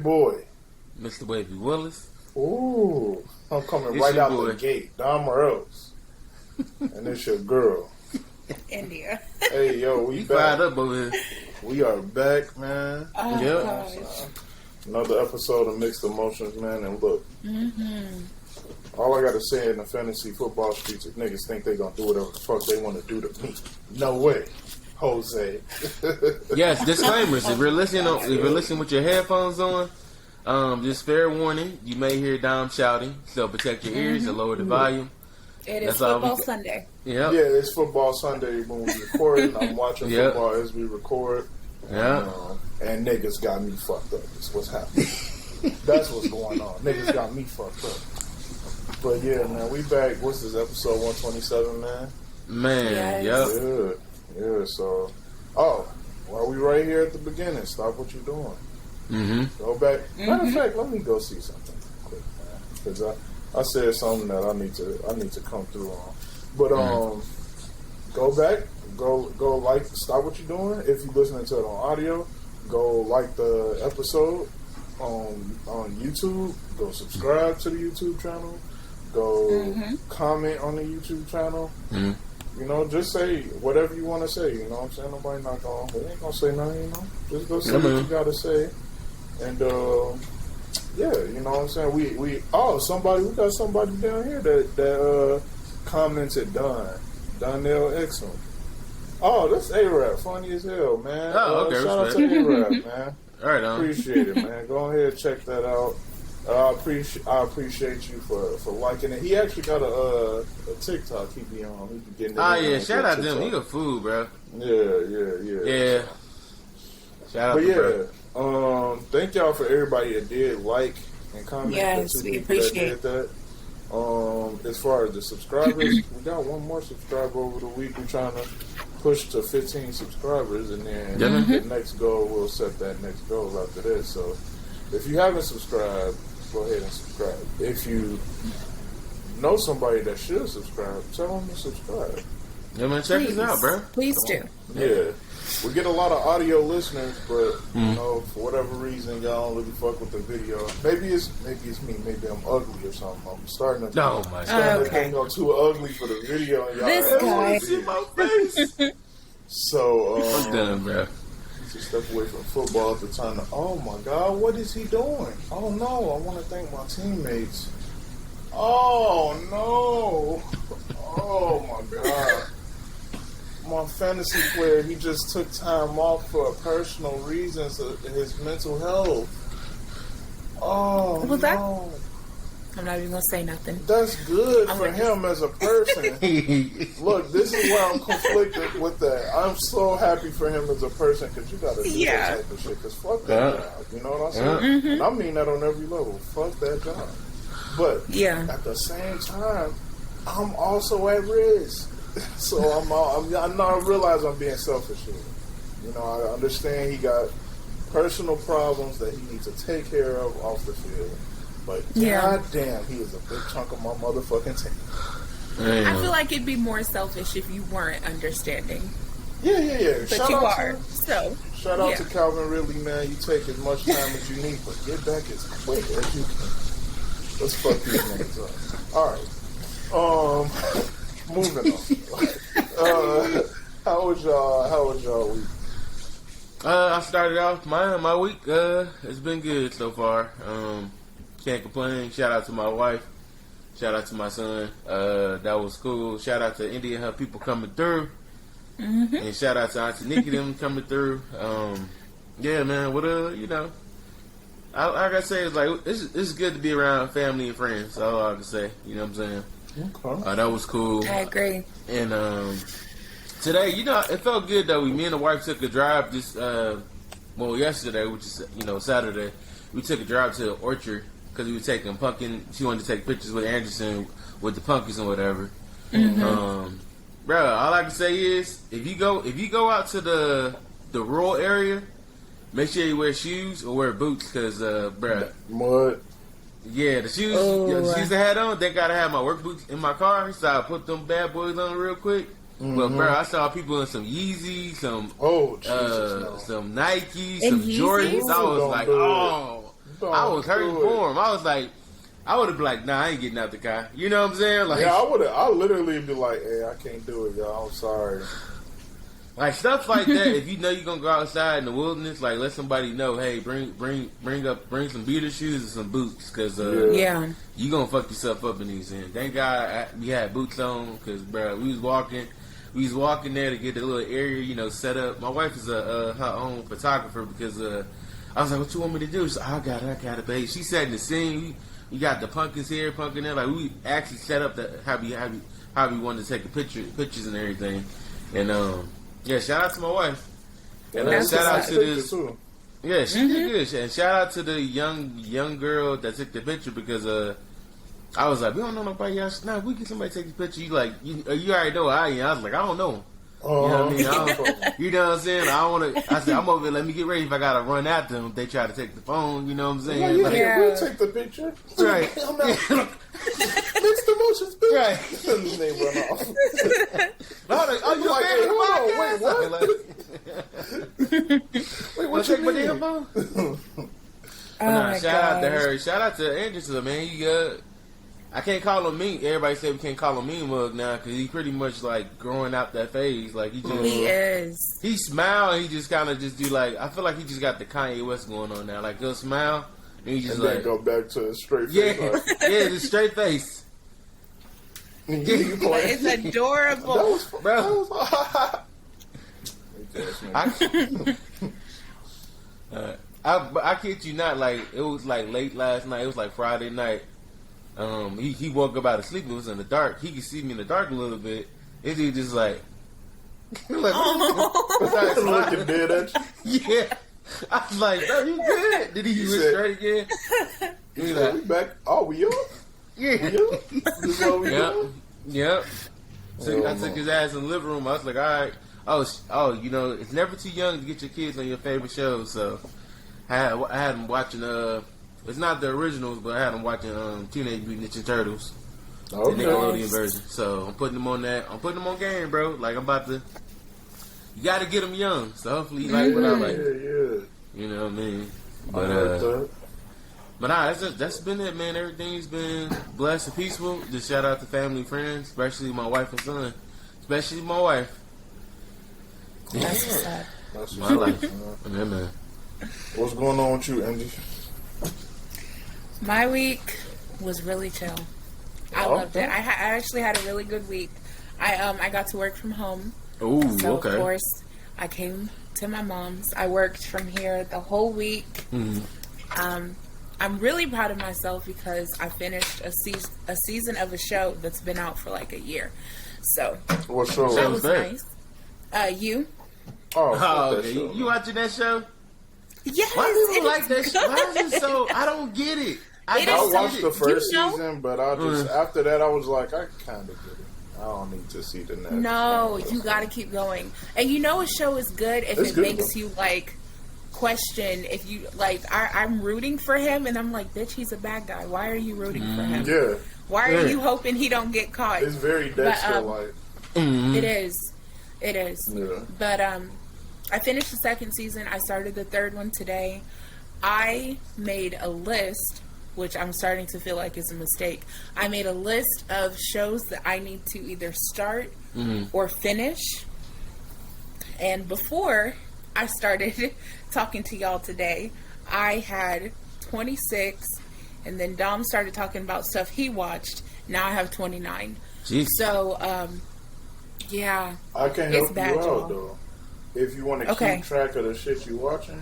boy, Mr. Wavy Willis. Ooh, I'm coming It's right your out boy. the gate. DommOrElse. And it's your girl. India. Hey, yo, we You back. fired up over here. We are back, man. Oh, Yep. gosh. Another episode of Mixed Emotions, man. And look, all I got to say in the fantasy football streets is niggas think they gonna do whatever the fuck they want to do to me. No way, Jose. Yes, disclaimers. If you're listening with your headphones on, just fair warning, you may hear Dom shouting, so protect your ears and lower the volume. It is That's all football we Sunday. Yep. Yeah, it's football Sunday when we recording. I'm watching Yep. football as we record. Yeah. And niggas got me fucked up. That's what's happening. That's what's going on. Niggas got me fucked up. But yeah, man, we back. What's this, episode 127, man? Man, Yes. yep. Yeah, so... while we right here at the beginning, stop what you're doing. Mm-hmm. Go back. Matter of fact, let me go see something quick, man. Because I said something that I need to come through on. But, go back. Go like, stop what you're doing. If you're listening to it on audio, go like the episode on YouTube. Go subscribe to the YouTube channel. Go comment on the YouTube channel. You know, just say whatever you want to say. You know what I'm saying? Nobody not going. We ain't gonna say nothing. You know, just go say what you gotta say. And yeah, you know what I'm saying. We got somebody down here that commented Donnell Exum. Oh, that's A-Rap. Funny as hell, man. Oh, okay. Shout out to A-Rap, man. All right, Appreciate it, man. Go ahead and check that out. I appreciate you for liking it. He actually got a TikTok he be on. He be getting yeah. Shout out to him. He a fool, bro. Yeah. Shout out But to bro. thank y'all for everybody that did like and comment. Yes, The two we people that appreciate did that. As far as the subscribers, we got one more subscriber over the week. We're trying to push to 15 subscribers, and then the next goal, we'll set that next goal after this. So if you haven't subscribed, go ahead and subscribe. If you know somebody that should subscribe, tell them to subscribe. Yeah, man, check this out, bro. Please do. Yeah. We get a lot of audio listeners, but you know, for whatever reason, y'all don't really fuck with the video. Maybe it's me. Maybe I'm ugly or something. I'm starting to. Oh my God. I'm too ugly for the video, and y'all This don't guy. want to see my face. So I'm done, bro. to step away from football at the time. Oh my God, what is he doing? Oh no, I want to thank my teammates. Oh no. Oh my God. My fantasy player, he just took time off for personal reasons of his mental health. Oh, Was no. that? I'm not even going to say nothing. That's good for him as a person. Look, this is why I'm conflicted with that. I'm so happy for him as a person because you got to do that type of shit. Because fuck that job. You know what I'm saying? And I mean that on every level. Fuck that job. But at the same time, I'm also at risk. So I realize I'm being selfish here. You know, I understand he got personal problems that he needs to take care of off the field. But goddamn, he is a big chunk of my motherfucking team. I feel like it'd be more selfish if you weren't understanding. Yeah. But Shout you out are. Shout out to Calvin Ridley, man. You take as much time as you need, but get back as quick as you can. Let's fuck these niggas up. All right. Moving on. How was y'all week? I started off my week. It's been good so far. Can't complain. Shout out to my wife. Shout out to my son. That was cool. Shout out to India and her people coming through. And shout out to Auntie Nikki them coming through. Yeah, man. What you know, I gotta say it's like it's good to be around family and friends. That's all I can say. You know what I'm saying? Okay. That was cool. I agree. And today, you know, it felt good though. Me and the wife took a drive yesterday, which is Saturday. We took a drive to the orchard because we were taking pumpkin. She wanted to take pictures with Anderson with the pumpkins and whatever. Bro, all I can say is if you go out to the rural area, make sure you wear shoes or wear boots because bro, mud. Yeah, the shoes I had on, they gotta have my work boots in my car, so I put them bad boys on real quick. But bro, I saw people in some Yeezys, some Nikes, some Yeezys? Jordans. I was like, I was hurting for him. I was like, I would have been like, nah, I ain't getting out the car. You know what I'm saying? Like, yeah, I would have. I literally be like, hey, I can't do it, y'all. I'm sorry. Like stuff like that. If you know you're gonna go outside in the wilderness, like let somebody know, hey, bring some beater shoes and some boots, because you gonna fuck yourself up in these. And thank God we had boots on, because bro, we was walking there to get the little area, set up. My wife is her own photographer, because I was like, what you want me to do? She's like, I got it, babe. She set the scene. We got the pumpkins here, pumpkin there. Like we actually set up the how we wanted to take the pictures and everything, and yeah, shout out to my wife. And shout out to this. Yeah, she did good. And shout out to the young girl that took the picture, because I was like, we don't know nobody else. Nah, we get somebody to take the picture. You already know I am. I was like, I don't know. You know what I mean? You know what I'm saying? I said, I'm over here. Let me get ready. If I gotta run after them, if they try to take the phone. You know what I'm saying? We'll take the picture. Right. I'm not. Mixed Emotions, bitch. Right. And then they run off. Wait, what you mean? Shout out to her. Shout out to Anderson, man. I can't call him mean. Everybody say we can't call him mean mug now, because he pretty much like growing out that phase. Like he is. He smile and he just kind of just do like, I feel like he just got the Kanye West going on now. Like he'll smile and he just then go back to a straight face. Yeah, the straight face. It's adorable. I kid you not. Like it was like late last night. It was like Friday night. He woke up out of sleep. It was in the dark. He could see me in the dark a little bit. Is he just like looking dead at you? Yeah. I was like, bro, you good? Did he went straight again? He like, we back. Oh, we up? Yeah. This is what we doing? Yep. I took his ass in the living room. I was like, all right. Oh, it's never too young to get your kids on your favorite shows. So I had him watching. It's not the originals, but I had him watching Teenage Mutant Ninja Turtles, the Nickelodeon version. So I'm putting them on that. I'm putting them on game, bro. Like I'm about to. You got to get them young. So hopefully, you like what I like. Yeah. You know what I mean? But that's been it, man. Everything's been blessed and peaceful. Just shout out to family and friends, especially my wife and son. Especially my wife. That's what's up. That's my life. Yeah, man. What's going on with you, Andy? My week was really chill. I loved it. I actually had a really good week. I got to work from home. Ooh, so okay. Of course, I came to my mom's. I worked from here the whole week. Mm-hmm. I'm really proud of myself because I finished a season of a show that's been out for like a year. So what show? That was nice. You? Oh, okay. You watching that show? Yes. Why do people like that show? Why is it so? I don't get it. I watched the first season, but I just after that I was like, I kind of get it. I don't need to see the next. No, you got to keep going. And a show is good if it makes you like question if you like. I'm rooting for him, and I'm like, bitch, he's a bad guy. Why are you rooting for him? Yeah. Why are you hoping he don't get caught? It's very Dexter-like. It is. Yeah. But I finished the second season. I started the third one today. I made a list, which I'm starting to feel like is a mistake. I made a list of shows that I need to either start or finish. And before I started talking to y'all today, I had 26, and then Dom started talking about stuff he watched. Now I have 29. Jeez. So, yeah. I can help you out, y'all. though. If you want to keep track of the shit you watching,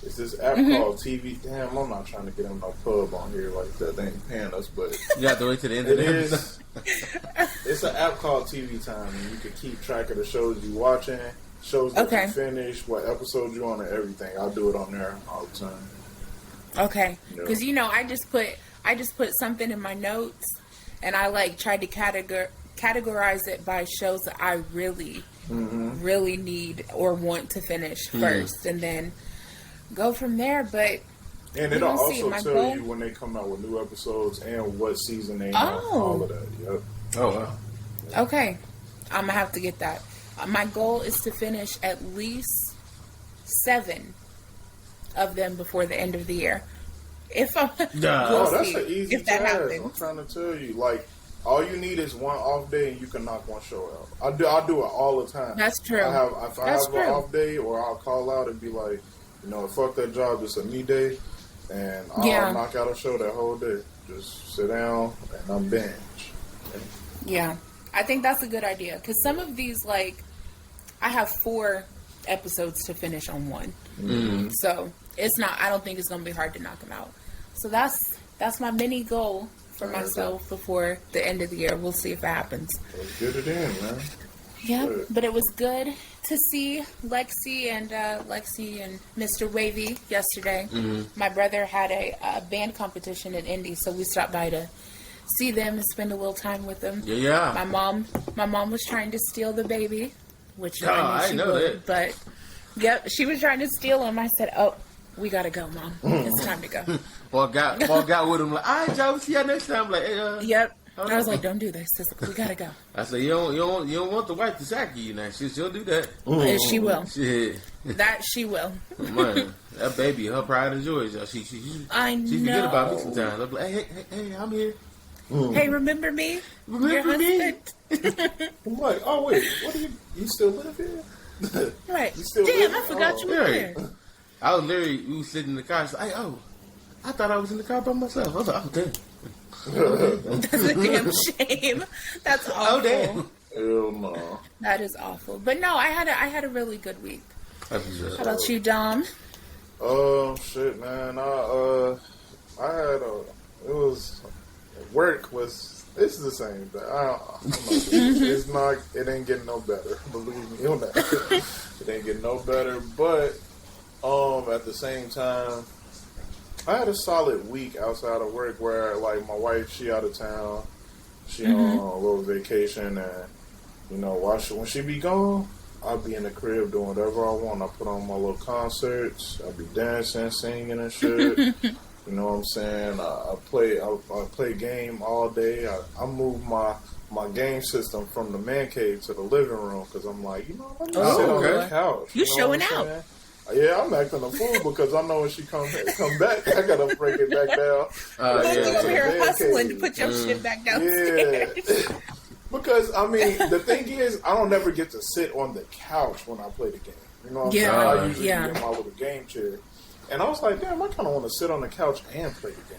it's this app called TV. Damn, I'm not trying to get him no pub on here like that. They ain't paying us, but you have to wait till the end of the episode. It's an app called TV Time, and you can keep track of the shows you watching, shows that you finish, what episodes you on, and everything. I'll do it on there all the time. Okay, because I just put something in my notes, and I like tried to categorize it by shows that I really need or want to finish first, and then go from there. But it'll also tell you when they come out with new episodes and what season they on, all of that. Yep. Oh wow. Okay, I'm gonna have to get that. My goal is to finish at least 7 of them before the end of the year. If I'm, Nah. we'll That's see an easy if that task. happens. I'm trying to tell you, like, all you need is one off day, and you can knock one show out. I do it all the time. That's true. If I That's have true. an off day, or I'll call out and be like, fuck that job. It's a me day, and I'll knock out a show that whole day. Just sit down and I'm binge. Yeah, I think that's a good idea because some of these, like, I have 4 episodes to finish on one, so it's not. I don't think it's gonna be hard to knock them out. So that's my mini goal for myself before the end of the year. We'll see if it happens. Let's get it in, man. Yeah, but it was good to see Lexi and Mr. Wavy yesterday. My brother had a band competition in Indy, so we stopped by to see them and spend a little time with them. Yeah. My mom was trying to steal the baby, which I she know would, that. but yep, she was trying to steal him. I said, "Oh, we gotta go, Mom. It's time to go." Walk out with him like, all right, y'all, see y'all next time. Like, hey, Yep. I was like, "Don't do this. We gotta go." I said, you don't want the wife to sack you now. She'll do that. And she will. Shit. That she will. Man, that baby, her pride and joy. She forget about me sometimes. I'm like, hey, I'm here. Hey, remember me? Remember Your me? husband? I'm like, oh wait, what do you still live here? Right. You still Damn, live? I forgot you were Right. here. I was literally, we was sitting in the car. Like, I thought I was in the car by myself. I was like, oh damn. That's a damn shame. That's awful. Oh damn. Hell no. That is awful. But no, I had a really good week. That's what's How up. about you, Dom? Shit, man. Work was. It's the same. But it's not. It ain't getting no better. Believe me on that. It ain't getting no better. But at the same time, I had a solid week outside of work where, like, my wife, she out of town. She on a little vacation, and when she be gone, I'll be in the crib doing whatever I want. I put on my little concerts. I'll be dancing, singing, and shit. You know what I'm saying? I play game all day. I move my game system from the man cave to the living room because I'm like, let me sit on the couch. You know showing what I'm out. saying? Yeah, I'm acting a fool because I know when she come back, I gotta break it back down. You over here hustling to put your shit back downstairs. Yeah. Because, I mean, the thing is, I don't ever get to sit on the couch when I play the game. You know what I'm saying? I usually get my little game chair. And I was like, damn, I kind of want to sit on the couch and play the game.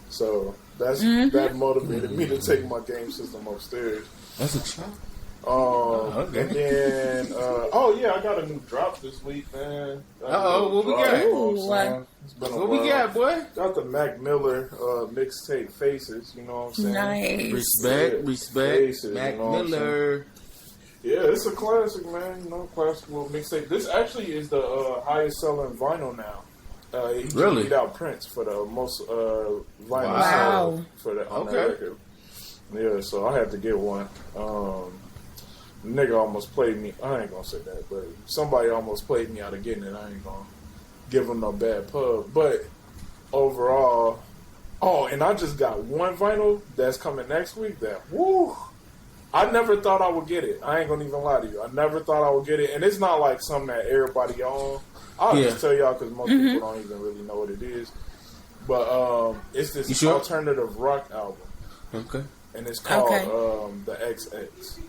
So that motivated me to take my game system upstairs. That's a shot. Okay. And then, I got a new drop this week, man. What we got? It's been a What while. we got, boy? Got the Mac Miller mixtape Faces, you know what I'm saying? Nice. Respect. Faces, Mac you know what I'm Miller. Yeah, it's a classic, man. Classic little mixtape. This actually is the highest selling vinyl now. He Really? beat out Prince for the most vinyl Wow. seller for the on that record. Yeah, so I had to get one. Nigga almost played me. I ain't gonna say that, but somebody almost played me out of getting it. I ain't gonna give him no bad pub. But overall, and I just got one vinyl that's coming next week. I never thought I would get it. I ain't gonna even lie to you. I never thought I would get it, and it's not like something that everybody own. I'll just tell y'all because most people don't even really know what it is. But it's this alternative rock album. Okay. And it's called the XX.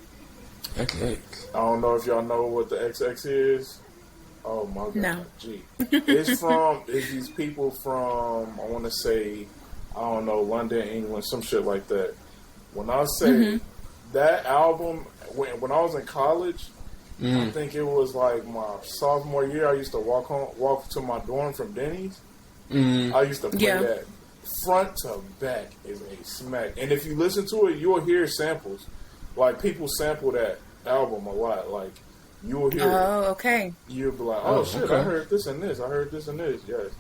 Okay. I don't know if y'all know what the XX is. Oh my god. No. Gee. It's these people from, I want to say, I don't know, London, England, some shit like that. When I say that album, when I was in college, I think it was like my sophomore year, I used to walk to my dorm from Denny's. I used to play that. Front to back is a smack. And if you listen to it, you'll hear samples. Like, people sample that album a lot. Like, you'll hear it. You'll be like, I heard this and this. I heard this and this. Yes.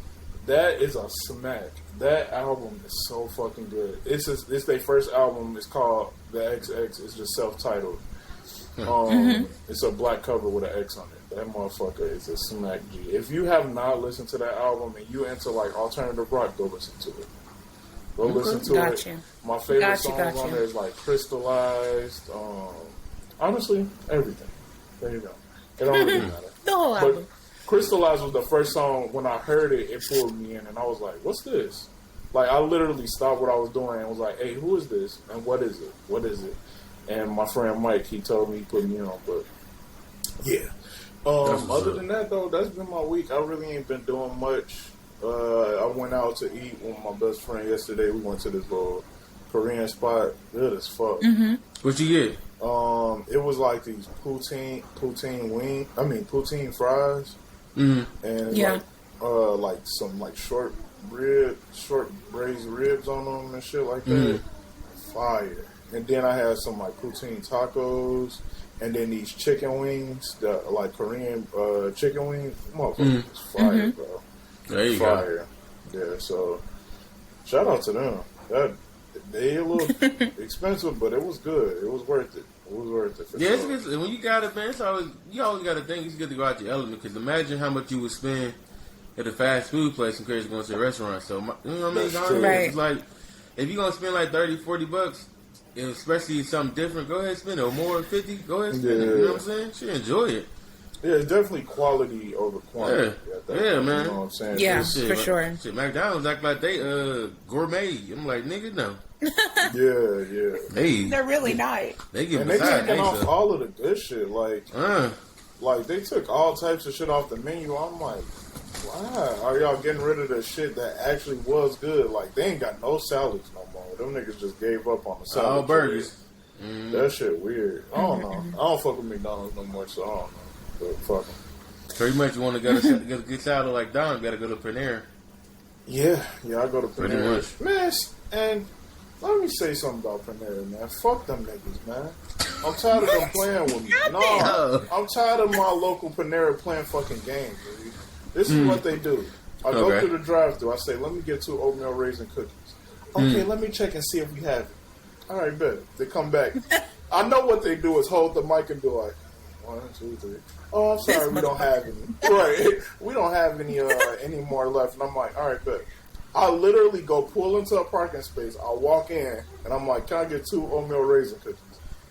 That is a smack. That album is so fucking good. It's their first album. It's called The XX. It's just self-titled. It's a black cover with an X on it. That motherfucker is a smack G. If you have not listened to that album and you into like alternative rock, go listen to it. Go listen to it. My favorite songs on there is like Crystallized. Honestly, everything. There you go. It don't really matter. The whole album. Crystallize was the first song. When I heard it, it pulled me in, and I was like, "What's this?" Like, I literally stopped what I was doing and was like, "Hey, who is this? And what is it? What is it?" And my friend Mike, he told me, he put me on. But yeah. Other than that, though, that's been my week. I really ain't been doing much. I went out to eat with my best friend yesterday. We went to this little Korean spot. Good as fuck. Mm-hmm. What you get? It was like these poutine fries, and like some like short braised ribs on them and shit like that. Fire. And then I had some like poutine tacos, and then these chicken wings, like Korean chicken wings. Motherfuckers, fire, bro. There you fire. Go. Yeah. So shout out to them. They a little expensive, but it was good. It was worth it. It was worth it. Yeah, sure. It's good. When you got it, man, you always got to think it's good to go out your element. Because imagine how much you would spend at a fast food place compared to going to a restaurant. So, you know what I mean? Right. It's like, if you're going to spend like $30-$40, and especially something different, go ahead and spend it. Or more than 50, go ahead and spend it. You know what I'm saying? Shit, enjoy it. Yeah, it's definitely quality over quantity. Yeah, man. You know what I'm saying? Yeah, for sure. Shit, McDonald's act like they gourmet. I'm like, nigga, no. Yeah. They're really not. They get and they taking off all of the good shit. Like they took all types of shit off the menu. I'm like, why are y'all getting rid of the shit that actually was good? Like, they ain't got no salads no more. Them niggas just gave up on the salad. All burgers. That shit weird. I don't know. I don't fuck with McDonald's no more, so I don't know. But fuck them. Pretty much, you want to get a good salad like Don, you got to go to Panera. Yeah, I go to Panera. Pretty much. Man, and let me say something about Panera, man. Fuck them niggas, man. I'm tired of them playing with me. No, I'm tired of my local Panera playing fucking games, dude. This is what they do. I go through the drive-thru. I say, let me get 2 oatmeal raisin cookies. Okay, let me check and see if we have it. All right, bet. They come back. I know what they do is hold the mic and be like, 1, 2, 3. Oh, I'm sorry, we don't have any. Right, we don't have any more left. And I'm like, all right, bet. I literally go pull into a parking space. I walk in, and I'm like, can I get 2 oatmeal raisin cookies?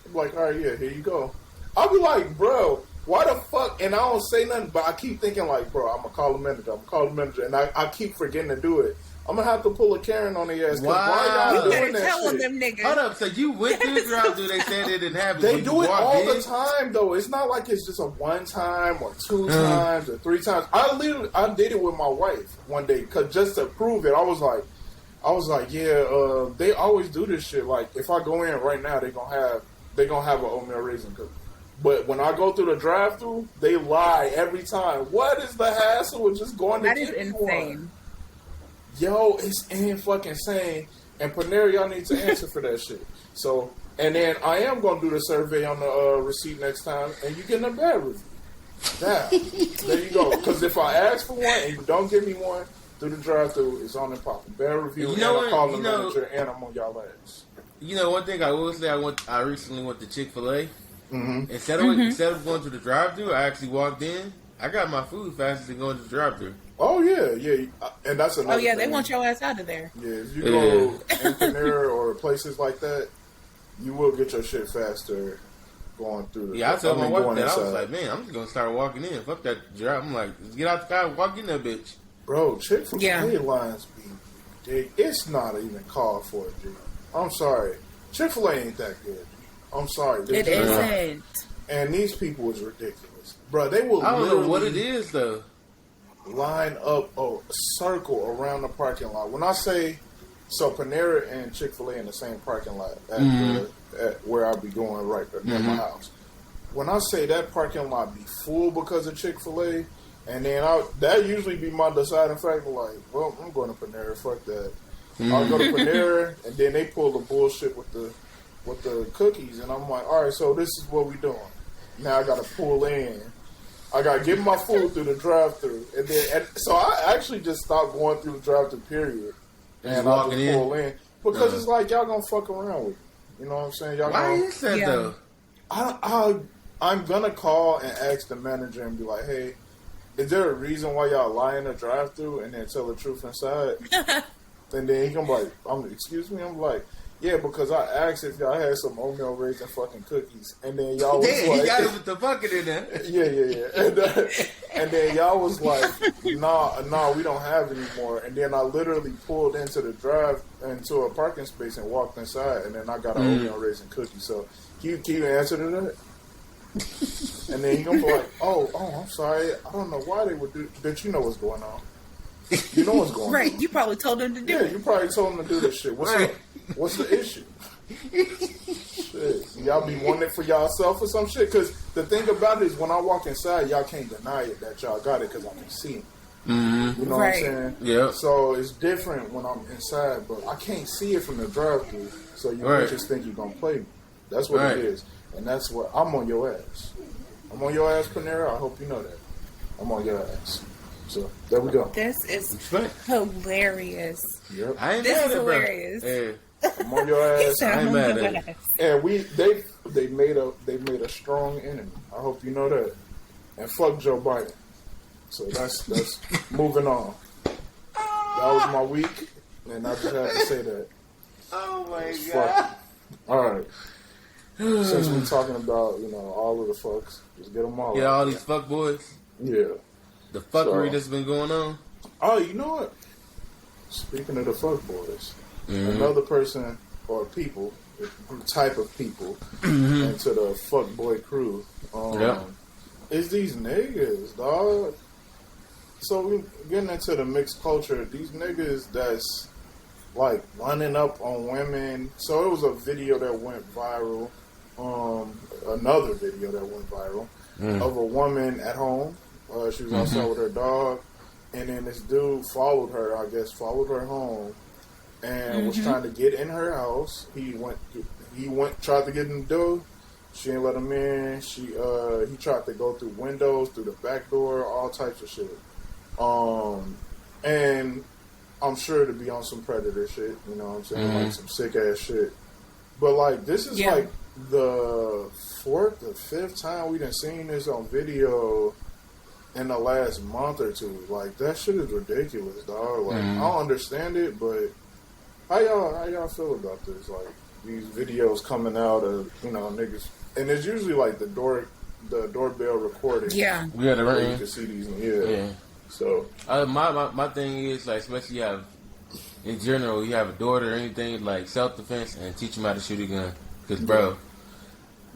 I'm like, all right, yeah, here you go. I'll be like, bro, why the fuck? And I don't say nothing, but I keep thinking like, bro, I'm going to call the manager. And I keep forgetting to do it. I'm going to have to pull a Karen on their ass. Wow. Why y'all doing that shit? Them niggas. Hold up, so you went through the drive-thru, they said they didn't have it. They do it all the time, though. It's not like it's just a 1 time or 2 times or 3 times. I did it with my wife one day, cause just to prove it. I was like, yeah, they always do this shit. Like, if I go in right now, they gonna have an oatmeal raisin cookie. But when I go through the drive-thru, they lie every time. What is the hassle with just going to get That is insane. One? Yo, it's fucking insane. And Panera, y'all need to answer for that shit. So, and then I am going to do the survey on the receipt next time, and you getting a bad review. There you go. Because if I ask for one and you don't give me one through the drive-thru, it's on the popping. Bad review, and I'm calling the manager, and I'm on y'all ass. You know, one thing I will say, I recently went to Chick-fil-A. Instead of going to the drive-thru, I actually walked in. I got my food faster than going to the drive-thru. Oh, yeah. And that's another thing. They want your ass out of there. Yeah, if you go in Panera or places like that, you will get your shit faster going through. I told my wife that. I was like, man, I'm just going to start walking in. Fuck that drive. I'm like, let's get out the car and walk in that bitch. Bro, Chick-fil-A lines be... It's not even called for it, dude. I'm sorry. Chick-fil-A ain't that good. I'm sorry. It isn't. And these people is ridiculous. Bro, they will I don't know what it is, though. Line up a circle around the parking lot. When I say, so Panera and Chick-fil-A in the same parking lot at where I be going right near my house. When I say that parking lot be full because of Chick-fil-A, and then that usually be my deciding factor. Like, well, I'm going to Panera. Fuck that. I'll go to Panera, and then they pull the bullshit with the cookies, and I'm like, all right, so this is what we doing. Now I got to pull in. I got to get my food through the drive-thru. So I actually just stopped going through the drive-thru, period. And I'll just pull in. Because it's like, y'all going to fuck around with me. You know what I'm saying? Why is that, though? I'm going to call and ask the manager and be like, hey, is there a reason why y'all lie in the drive-thru and then tell the truth inside? And then he can be like, excuse me? I'm like, Yeah, because I asked if y'all had some oatmeal raisin fucking cookies, and then y'all was Damn, like, he got it with the bucket in there. yeah. And then y'all was like, nah, we don't have any more. And then I literally pulled into into a parking space and walked inside, and then I got an oatmeal raisin cookie. So can you answer to that? And then you gonna be like, oh, I'm sorry, I don't know why they would do. But you know what's going on. You know what's going on. Right, you probably told them to do it. Yeah, you probably told them to do this shit. What's up? What's the issue? Shit. Y'all be wanting it for y'allself or some shit? Because the thing about it is when I walk inside, y'all can't deny it that y'all got it because I can see it. Mm-hmm. You know what I'm saying? Yeah. So it's different when I'm inside, but I can't see it from the drive-thru, so you just think you're going to play me. That's what it is. And that's what I'm on your ass. I'm on your ass, Panera. I hope you know that. I'm on your ass. So there we go. This is hilarious. Yep. I ain't This mad is at hilarious. Yeah. I'm on your ass. I ain't mad at it. And they made a strong enemy. I hope you know that. And fuck Joe Biden. So that's moving on. That was my week, and I just had to say that. Oh my god! All right. Since we're talking about all of the fucks, just get them all. Yeah, all these fuck boys. Yeah. The fuckery that's been going on. Oh, you know what? Speaking of the fuck boys, another person or people, type of people, into the fuck boy crew, is these niggas, dog. So we getting into the mixed culture. These niggas that's like running up on women. So it was a video that went viral. Another video that went viral of a woman at home. She was outside with her dog, and then this dude followed her home, and was trying to get in her house. He tried to get in the door. She didn't let him in. He tried to go through windows, through the back door, all types of shit. And I'm sure to be on some predator shit, you know what I'm saying, like some sick ass shit. But like this is like the 4th or 5th time we done seen this on video in the last month or two. Like that shit is ridiculous, dog. Like I don't understand it, but how y'all feel about this? Like these videos coming out of niggas, and it's usually like the doorbell recording. Yeah, the ring. You can see these. Yeah. So my thing is like, especially in general, you have a daughter or anything like self defense, and teach them how to shoot a gun. Because bro,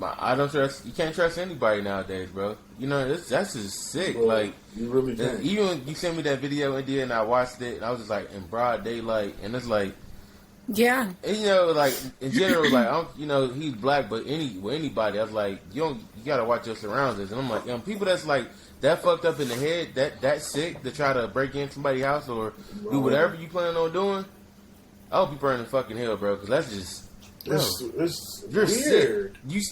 I don't trust. You can't trust anybody nowadays, bro. That's just sick. Bro, like you really can't. Even you sent me that video India, and I watched it, and I was just like in broad daylight, and it's like, and, like in general, like he's black, but anybody, I was like, you gotta watch your surroundings, and I'm like, people that's like that fucked up in the head, that sick to try to break in somebody's house or do whatever you plan on doing, I hope you burn in fucking hell, bro, because that's just. It's you're weird. Sick.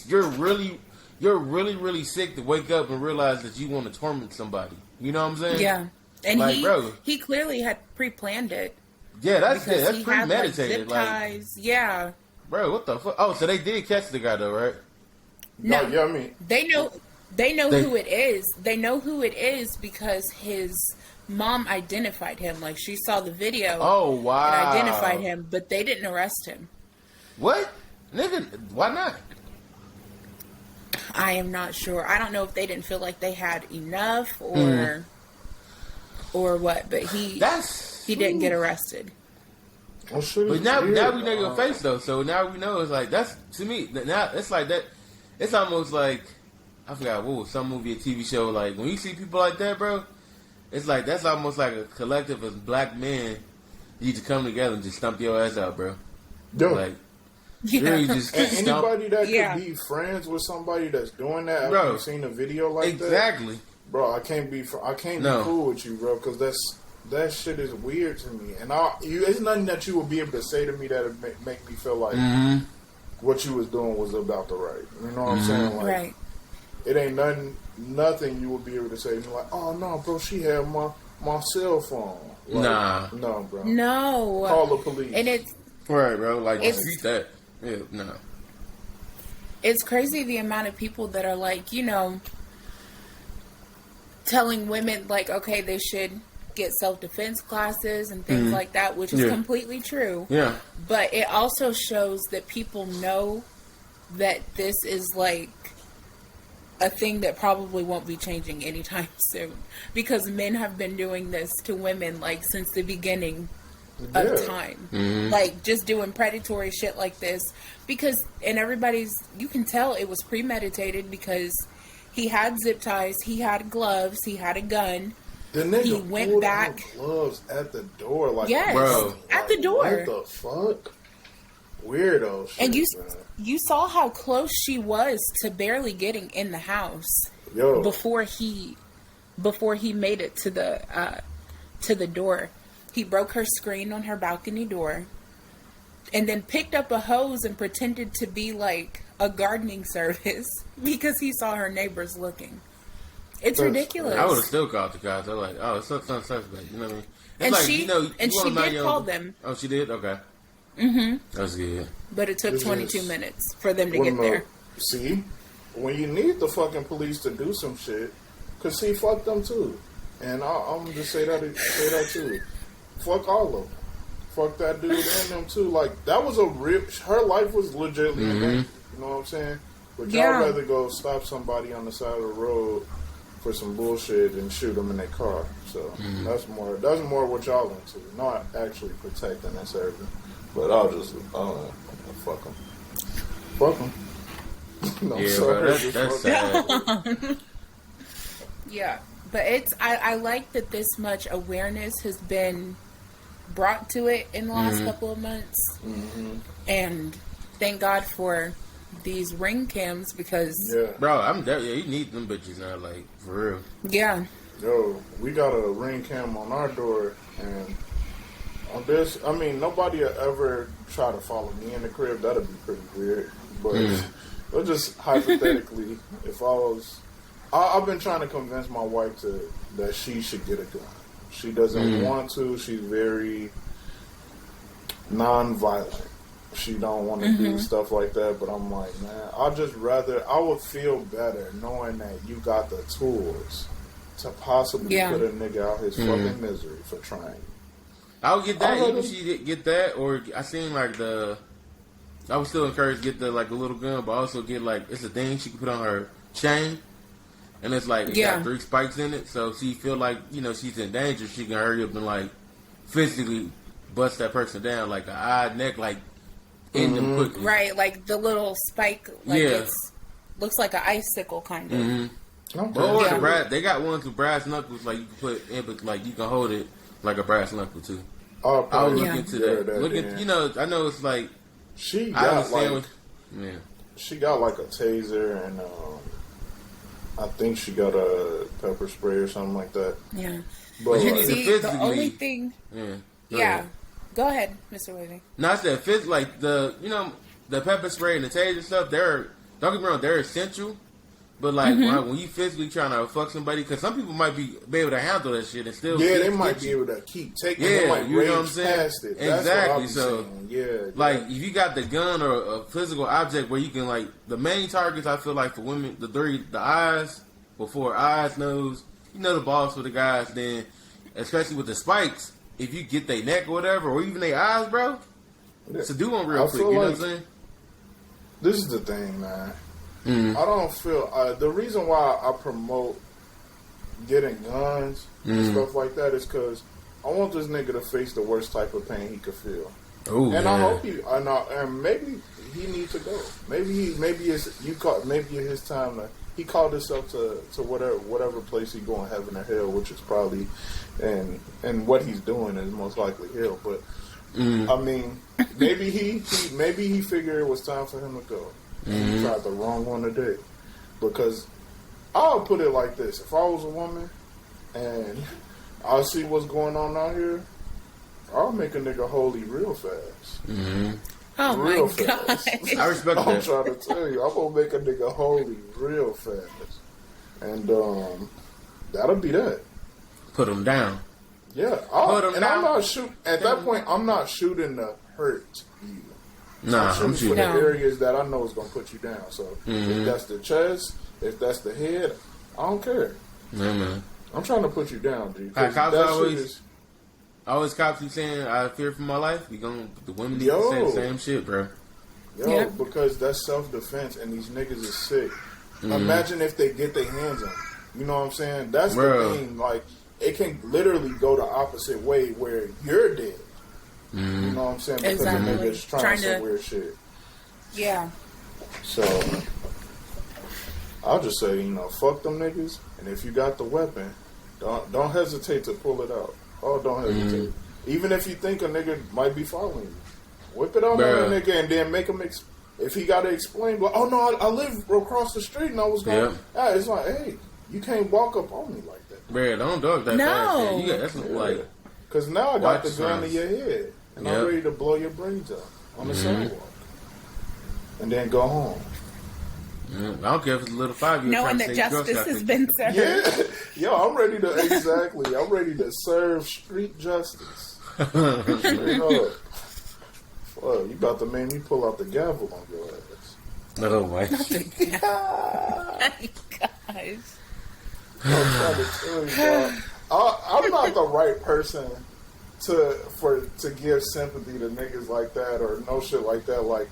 You're really sick to wake up and realize that you want to torment somebody. You know what I'm saying? Yeah. And like, he clearly had pre-planned it. Yeah, that's premeditated. Like, zip ties. Yeah. Bro, what the fuck? Oh, so they did catch the guy though, right? No, yeah, I mean they know who it is. They know who it is because his mom identified him. Like she saw the video. Oh wow! And identified him, but they didn't arrest him. What? Nigga, why not? I am not sure. I don't know if they didn't feel like they had enough or what, but he didn't get arrested. But now we know your face though, so now we know it's like that's to me now it's like that. It's almost like I forgot what was some movie or TV show. Like when you see people like that, bro, it's like that's almost like a collective of black men need to come together and just stump your ass out, bro. Dude. Like. Really just anybody that could be friends with somebody that's doing that after you've seen a video like that. Exactly. Bro, I can't be cool with you, bro, because that shit is weird to me. And it's nothing that you would be able to say to me that would make me feel like what you was doing was about the right. You know what I'm saying? Like, right. It ain't nothing you would be able to say to me like, oh no, bro, she had my cell phone. Like, no, bro. No. Call the police. And it's right, bro. Like street that. Yeah, no. It's crazy the amount of people that are like, telling women like, okay, they should get self-defense classes and things like that, which is completely true. Yeah. But it also shows that people know that this is like a thing that probably won't be changing anytime soon, because men have been doing this to women like since the beginning of time. Like just doing predatory shit like this, because you can tell it was premeditated, because he had zip ties, he had gloves, he had a gun. The nigga he went back. Gloves at the door, like bro, at the door. What the fuck? Weirdo shit. And you saw how close she was to barely getting in the house. Yo. Before he made it to the door. He broke her screen on her balcony door, and then picked up a hose and pretended to be like a gardening service because he saw her neighbors looking. It's ridiculous. I would have still called the cops. I'm like, oh, it's something suspect. You know what I mean? It's and like, she, you know, and she did call them. Oh, she did? Okay. That's good. But it took 22 minutes for them to get there. See, when you need the fucking police to do some shit, because see, fuck them too. And I'm going to say that too. Fuck all of them. Fuck that dude and them too. Like, that was her life was legitimately in danger. You know what I'm saying? But y'all rather go stop somebody on the side of the road for some bullshit and shoot them in their car. So that's more what y'all into. Not actually protecting and serving. But fuck them. Fuck them. No, yeah, sorry, that's sad. Yeah, but I like that this much awareness has been brought to it in the last couple of months. And thank God for these ring cams, because bro, you need them bitches now, like, for real. Yeah. Yo, we got a ring cam on our door, and on this, I mean, nobody will ever try to follow me in the crib. That'd be pretty weird. But just hypothetically, if I've been trying to convince my wife that she should get a gun. She doesn't want to. She's very non-violent. She don't want to do stuff like that. But I'm like, man, I would feel better knowing that you got the tools to possibly put a nigga out his fucking misery for trying. I would get that. Even she did get that, or I seen like I would still encourage to get the like a little gun, but also get like, it's a thing she can put on her chain, and it's like got 3 spikes in it, so she feel like, you know, she's in danger, she can hurry up and like physically bust that person down, like an eye, neck, like end them quickly. Right, like the little spike, like looks like an icicle kind of. Or they got ones with brass knuckles, like you can put in, but like you can hold it like a brass knuckle too. I would look into that. Look at, you know, I know it's like she got like yeah. She got like a taser, and I think she got a pepper spray or something like that. Yeah. But see, the only thing. Yeah. Go ahead, Mr. Wavy. No, I said like the pepper spray and the taser stuff. Don't get me wrong, they're essential. But like when you physically trying to fuck somebody, because some people might be able to handle that shit and still they might be able to keep taking it, like you know what I'm saying? Past it. Exactly. So like if you got the gun or a physical object where you can, like, the main targets I feel like for women, the eyes, before eyes, nose, you know, the balls for the guys. Then especially with the spikes, if you get their neck or whatever, or even their eyes, bro, it's a do one real quick. You know what I'm saying? This is the thing, man. I don't feel the reason why I promote getting guns and stuff like that is because I want this nigga to face the worst type of pain he could feel. Ooh, and I hope and maybe he needs to go. Maybe his time to. He called himself to whatever place he going, heaven or hell, which is probably, and what he's doing is most likely hell. But I mean, maybe he figured it was time for him to go. And he tried the wrong one today. Because I'll put it like this: if I was a woman and I see what's going on out here, I'll make a nigga holy real fast. Oh real my god! I respect that. I'm trying to tell you, I'm gonna make a nigga holy real fast, and that'll be that. Put him down. Yeah, I'm not shooting at that point. I'm not shooting to hurt you. Nah, I'm shooting for the areas that I know is gonna put you down. So if that's the chest, if that's the head, I don't care. Yeah, man. I'm trying to put you down, G. Cops That always cops be saying, I fear for my life. You gonna, the women need to say the same shit, bro. Because that's self-defense, and these niggas is sick. Imagine if they get their hands on them. You know what I'm saying? That's the thing. Like, it can literally go the opposite way where you're dead. You know what I'm saying? Because the niggas trying some weird shit. Yeah. So, I'll just say, fuck them niggas, and if you got the weapon, don't hesitate to pull it out. Oh, don't hesitate. Even if you think a nigga might be following you. Whip it on that nigga and then make him, if he got to explain, well, oh no, I live across the street and I was going, it's like, hey, you can't walk up on me like that. Bro, don't dog that fast. You got, that's like, because now I got the gun to your head and I'm ready to blow your brains out on the sidewalk. And then go home. I don't care if it's a little 5-year-old. Knowing that justice has been served. Yeah. Yo, I'm ready to serve street justice. Straight up. Well, you about to make me pull out the gavel on your ass. Oh my gosh. I'm trying to tell you, bro. I'm not the right person to give sympathy to niggas like that or no shit like that. Like,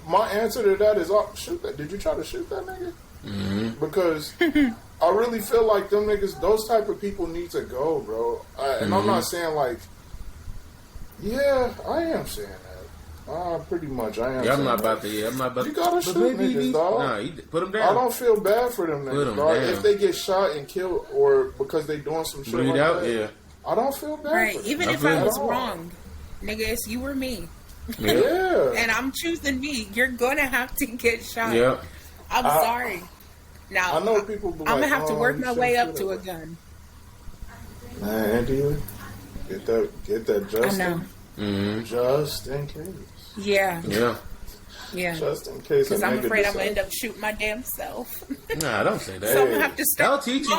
my answer to that is, shoot that. Did you try to shoot that nigga? Because I really feel like them niggas, those type of people need to go, bro. And I'm not saying like, I am saying that. Pretty much, I am. Yeah, I'm not about to. You gotta shoot niggas, dog. Nah, put them down. I don't feel bad for them niggas, dog. If they get shot and killed or because they doing some shit like that, I don't feel bad. Right, for them. even if I was wrong, nigga, it's you or me. Yeah. And I'm choosing me. You're gonna have to get shot. Yeah. I'm sorry. Now, I know people be I'm like, gonna have to work my way up to a gun. Man, Andy, get that just I know. Just in case. Yeah. Just in case. Because I'm afraid I'm gonna end up shooting my damn self. Nah, don't say that. So I'm gonna have to start. They'll teach you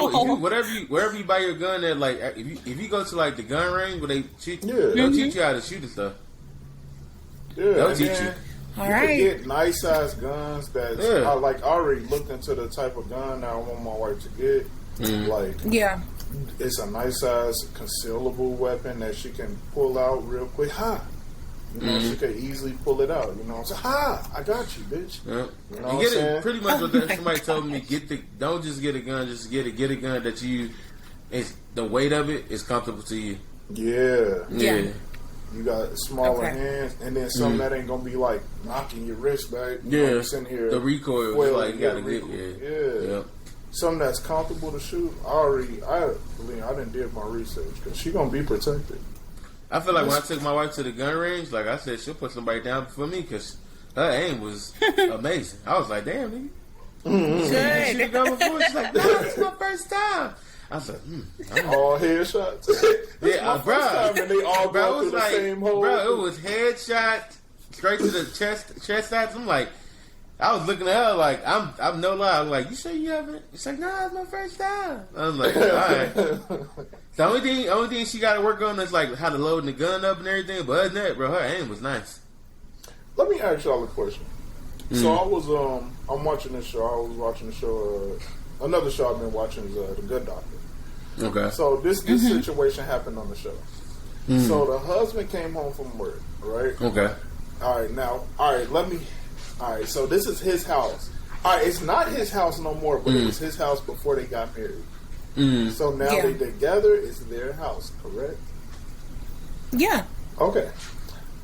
wherever you buy your gun at. Like if you go to like the gun range where they teach, they'll teach you how to shoot and stuff. Yeah, they'll teach you. All you right. can get nice size guns that I already looked into the type of gun that I want my wife to get. Like it's a nice size concealable weapon that she can pull out real quick. She could easily pull it out. You know what I'm saying? I got you, bitch. Yeah. You know what I'm saying? Pretty much what somebody told me, don't just get a gun, just get a gun that the weight of it is comfortable to you. Yeah. You got smaller hands, and then something that ain't gonna be like knocking your wrist back. You sitting here. The recoil is like you gotta get. Something that's comfortable to shoot. I didn't did my research because she gonna be protected. I feel like when I took my wife to the gun range, like I said, she'll put somebody down for me because her aim was amazing. I was like, damn, nigga. Good. She done before. She's like, no, it's my first time. I was like, all headshots. Bro. And they all go through the same hole. Bro, it was headshot straight to the chest shots. I'm like, I was looking at her like, I'm no lie. I'm like, you sure you haven't? She's like, nah, it's my first time. I was like, all right. The only thing she got to work on is like how to load the gun up and everything. But other than that, bro, her aim was nice. Let me ask y'all a question. So I was I'm watching this show. I was watching the show. Another show I've been watching is The Good Doctor. Okay. So this situation happened on the show. So the husband came home from work, right? Okay. All right, so this is his house. All right, it's not his house no more, but it was his house before they got married. So now they together, it's their house, correct? Yeah. Okay.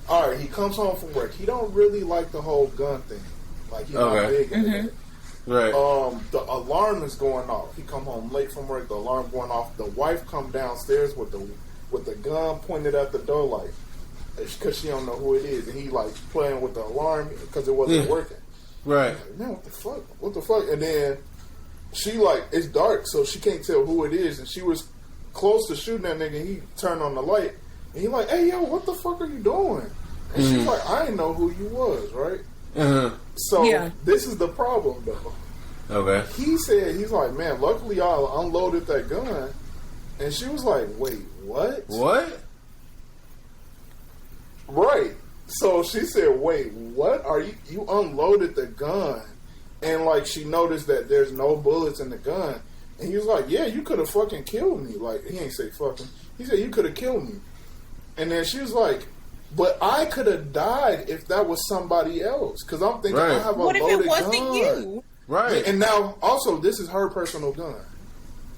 All right, he comes home from work. He don't really like the whole gun thing. Like, he's not big into that. Right. The alarm is going off. He come home late from work. The alarm going off. The wife come downstairs with the gun pointed at the door, like, because she don't know who it is, and he like playing with the alarm because it wasn't working. Right. Like, man, what the fuck? And then she like, it's dark, so she can't tell who it is, and she was close to shooting that nigga. And he turned on the light, and he like, hey yo, what the fuck are you doing? And she's like, I didn't know who you was, right? So this is the problem though. Okay. He said, he's like, man, luckily y'all unloaded that gun. And she was like, wait, what? What? Right. So she said, wait, what? Are you unloaded the gun? And like she noticed that there's no bullets in the gun. And he was like, yeah, you could have fucking killed me. Like, he ain't say fucking. He said, you could have killed me. And then she was like, but I could have died if that was somebody else. Because I'm thinking, I have a loaded gun. What if it wasn't you? Right. And now, also, this is her personal gun.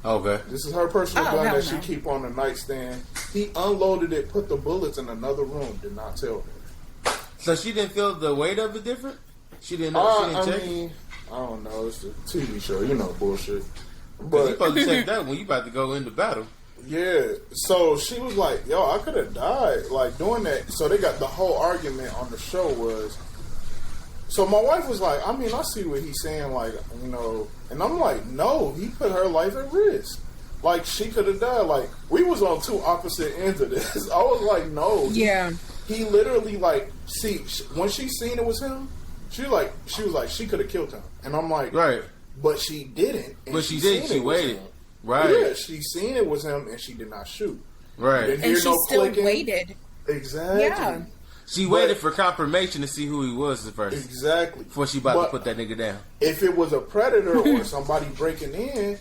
Okay. This is her personal gun that she keep on the nightstand. He unloaded it, put the bullets in another room, did not tell her. So she didn't feel the weight of it different? She didn't know? She didn't check? I don't know. It's a TV show. You know, bullshit. But you supposed to check that when you about to go into battle. Yeah. So she was like, yo, I could have died. Like, doing that. So they got the whole argument on the show was... So my wife was like, I mean, I see what he's saying, like, you know... And I'm like, no, he put her life at risk. Like, she could have died. Like, we was on two opposite ends of this. I was like, no. Yeah. He literally, like... See, when she seen it was him... She was like, she could have killed him. And I'm like, right. But she didn't. But she did. She waited. Right. Yeah, she seen it was him and she did not shoot. Right. And she still waited. Exactly. Yeah. She waited for confirmation to see who he was at first. Exactly. Before she about to put that nigga down. If it was a predator or somebody breaking in,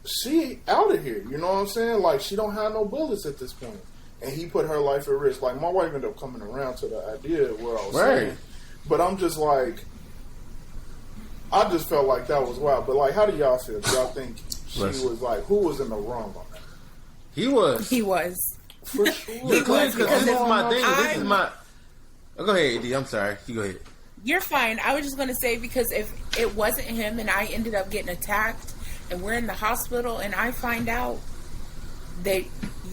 she out of here. You know what I'm saying? Like, she don't have no bullets at this point. And he put her life at risk. Like, my wife ended up coming around to the idea of where I was saying. But I'm just like, I just felt like that was wild. But like, how do y'all feel? Do y'all think she was like, who was in the wrong on that? He was. He was. For sure. Because this is my thing. This is my... Oh, go ahead, AD. I'm sorry. You go ahead. You're fine. I was just going to say, because if it wasn't him and I ended up getting attacked and we're in the hospital and I find out that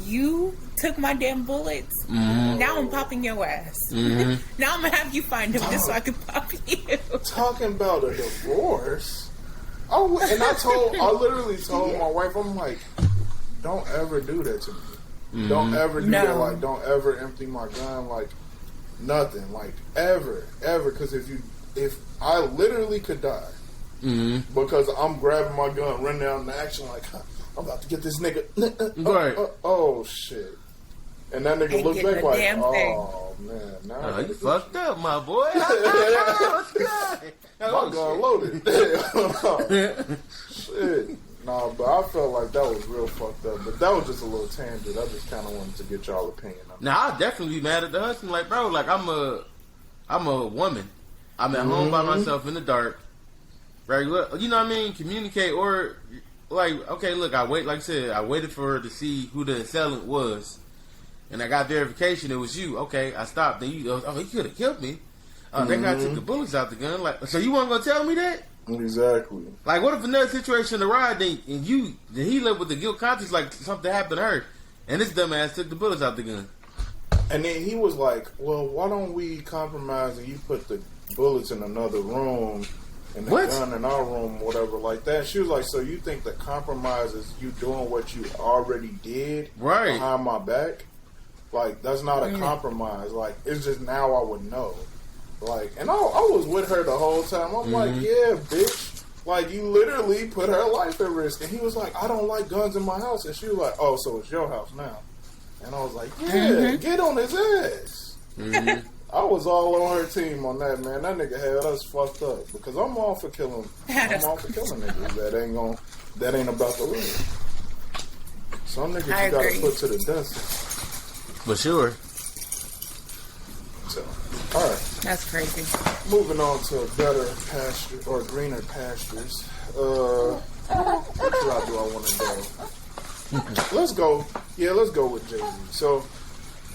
you took my damn bullets, now I'm popping your ass. Now I'm going to have you find him just so I can pop you. Talking about a divorce? Oh, and I literally told my wife, I'm like, don't ever do that to me. Don't ever do that. Like, don't ever empty my gun. Like, nothing. Like, ever. Because if I literally could die, because I'm grabbing my gun, running down the action like, I'm about to get this nigga. Right. Oh, shit. And that nigga looked back like, oh, man. Nah, you fucked up, my boy. My gun loaded. Shit. Nah, but I felt like that was real fucked up. But that was just a little tangent. I just kind of wanted to get y'all opinion on it. Now, I'll definitely be mad at the husband. Like, bro, like, I'm a woman. I'm at home by myself in the dark. Right? You know what I mean? Communicate or... Like, okay, look, like I said, I waited for her to see who the assailant was. And I got verification it was you. Okay, I stopped. Then you could have killed me. That guy took the bullets out the gun. Like, so you weren't going to tell me that? Exactly. Like, what if another situation arrived and he lived with the guilt conscience like something happened to her. And this dumbass took the bullets out the gun. And then he was like, well, why don't we compromise and you put the bullets in another room and the gun in our room, whatever, like that. She was like, so you think the compromise is you doing what you already did behind my back? Like, that's not a compromise. Like, it's just now I would know. Like, and I was with her the whole time. I'm like, yeah, bitch. Like, you literally put her life at risk. And he was like, I don't like guns in my house. And she was like, oh, so it's your house now. And I was like, yeah, get on his ass. I was all on her team on that, man. That nigga had us fucked up because I'm all for killing. I'm all for killing niggas that ain't about to live. Some niggas you gotta put to the dust. For sure. So, all right. That's crazy. Moving on to better pasture or greener pastures. Which route do I want to go? Let's go. Yeah, let's go with Jay-Z. So.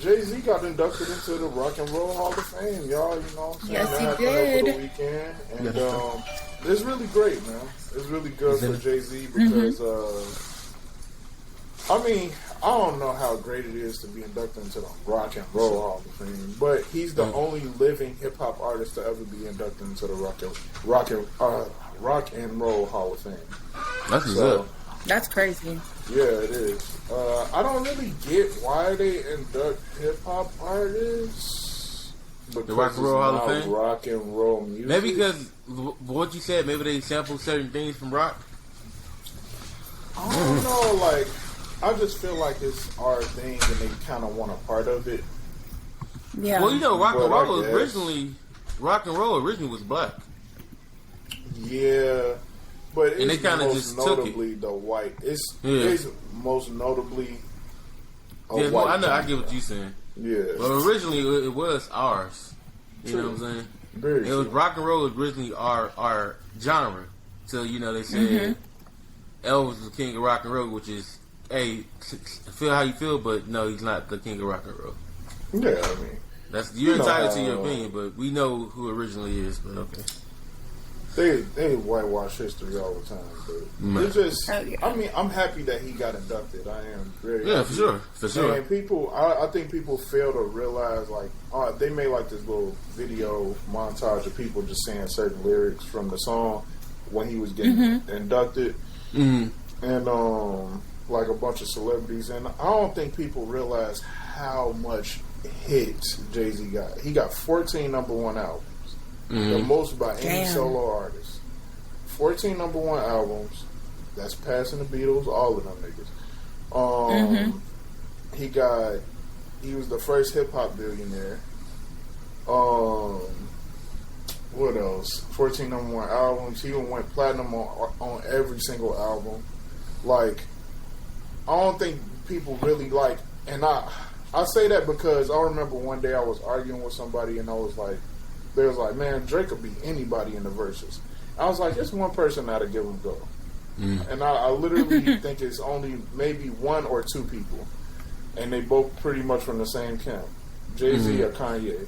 Jay-Z got inducted into the Rock and Roll Hall of Fame, y'all. You know what I'm saying? Yes, he did. Over the weekend. And it's really great, man. It's really good for Jay-Z because, I mean, I don't know how great it is to be inducted into the Rock and Roll Hall of Fame, but he's the only living hip-hop artist to ever be inducted into the Rock and Roll Hall of Fame. That's what's up. That's crazy. Yeah, it is. I don't really get why they induct hip hop artists. The Rock and Roll Hall of Fame? Rock and roll music. Maybe because what you said, maybe they sample certain things from rock. I don't know. Like, I just feel like it's our thing, and they kind of want a part of it. Yeah. Well, you know, rock and roll originally was black. Yeah. But and they it's kind of most just took notably it. the white. It's most notably a Yeah, white. I know. I genre. get what you're saying. Yeah. But originally, it was ours. You know what I'm saying? Very It was true. rock and roll was originally our genre. So they said Elvis was the king of rock and roll, which is, hey, feel how you feel, but no, he's not the king of rock and roll. Yeah, I mean, You're entitled to your opinion, but we know who originally is. But okay. They whitewash history all the time, but it's just. I mean, I'm happy that he got inducted. I am very happy. for sure. And people, I think people fail to realize, like, they made like this little video montage of people just saying certain lyrics from the song when he was getting inducted, and like a bunch of celebrities, and I don't think people realize how much hits Jay-Z got. He got 14 number one albums. The most by any solo artist. 14 number one albums. That's passing the Beatles, all of them niggas. He was the first hip hop billionaire. What else? 14 number one albums. He even went platinum on every single album. Like, I don't think people really like, and I say that because I remember one day I was arguing with somebody and I was like, they was like, man, Drake could beat anybody in the verses. I was like, there's one person that'll give him go. And I literally think it's only maybe one or two people. And they both pretty much from the same camp. Jay-Z or Kanye.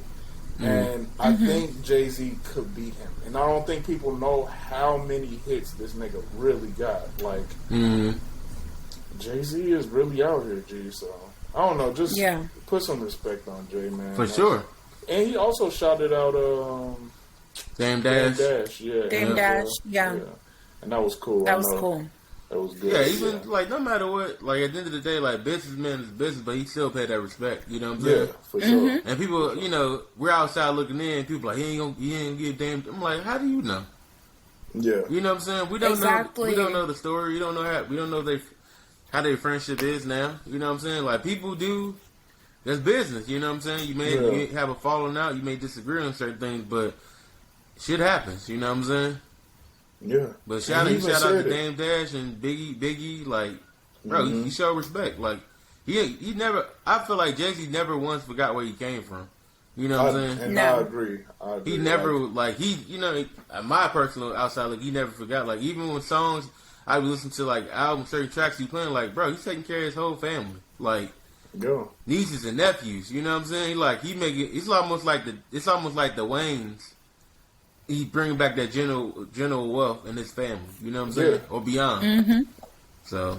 And I think Jay-Z could beat him. And I don't think people know how many hits this nigga really got. Like, Jay-Z is really out here, G. So, I don't know. Just put some respect on Jay, man. For sure. And he also shouted out Dame Dash. Dame Dash, yeah. And that was cool. That was cool. That was good. Yeah, even like no matter what, like at the end of the day, like businessman is business, but he still paid that respect. You know what I'm saying? Yeah, for sure. And people, we're outside looking in. People like he ain't give Dame. I'm like, how do you know? Yeah, you know what I'm saying? We don't know. We don't know the story. We don't know how their friendship is now. You know what I'm saying? Like people do. That's business, you know what I'm saying? You may have a falling out, you may disagree on certain things, but shit happens, you know what I'm saying? Yeah. But shout out to Dame Dash and Biggie, like, bro, he showed respect. Like, he never, I feel like Jay-Z never once forgot where he came from. You know what I'm saying? And I agree. He never, my personal outside look, he never forgot. Like, even when songs, I would listen to, like, albums, certain tracks he playing, like, bro, he's taking care of his whole family. Like, nieces and nephews, you know what I'm saying? Like he make it. It's almost like the Waynes. He bring back that general wealth in his family. You know what I'm saying? Or beyond. So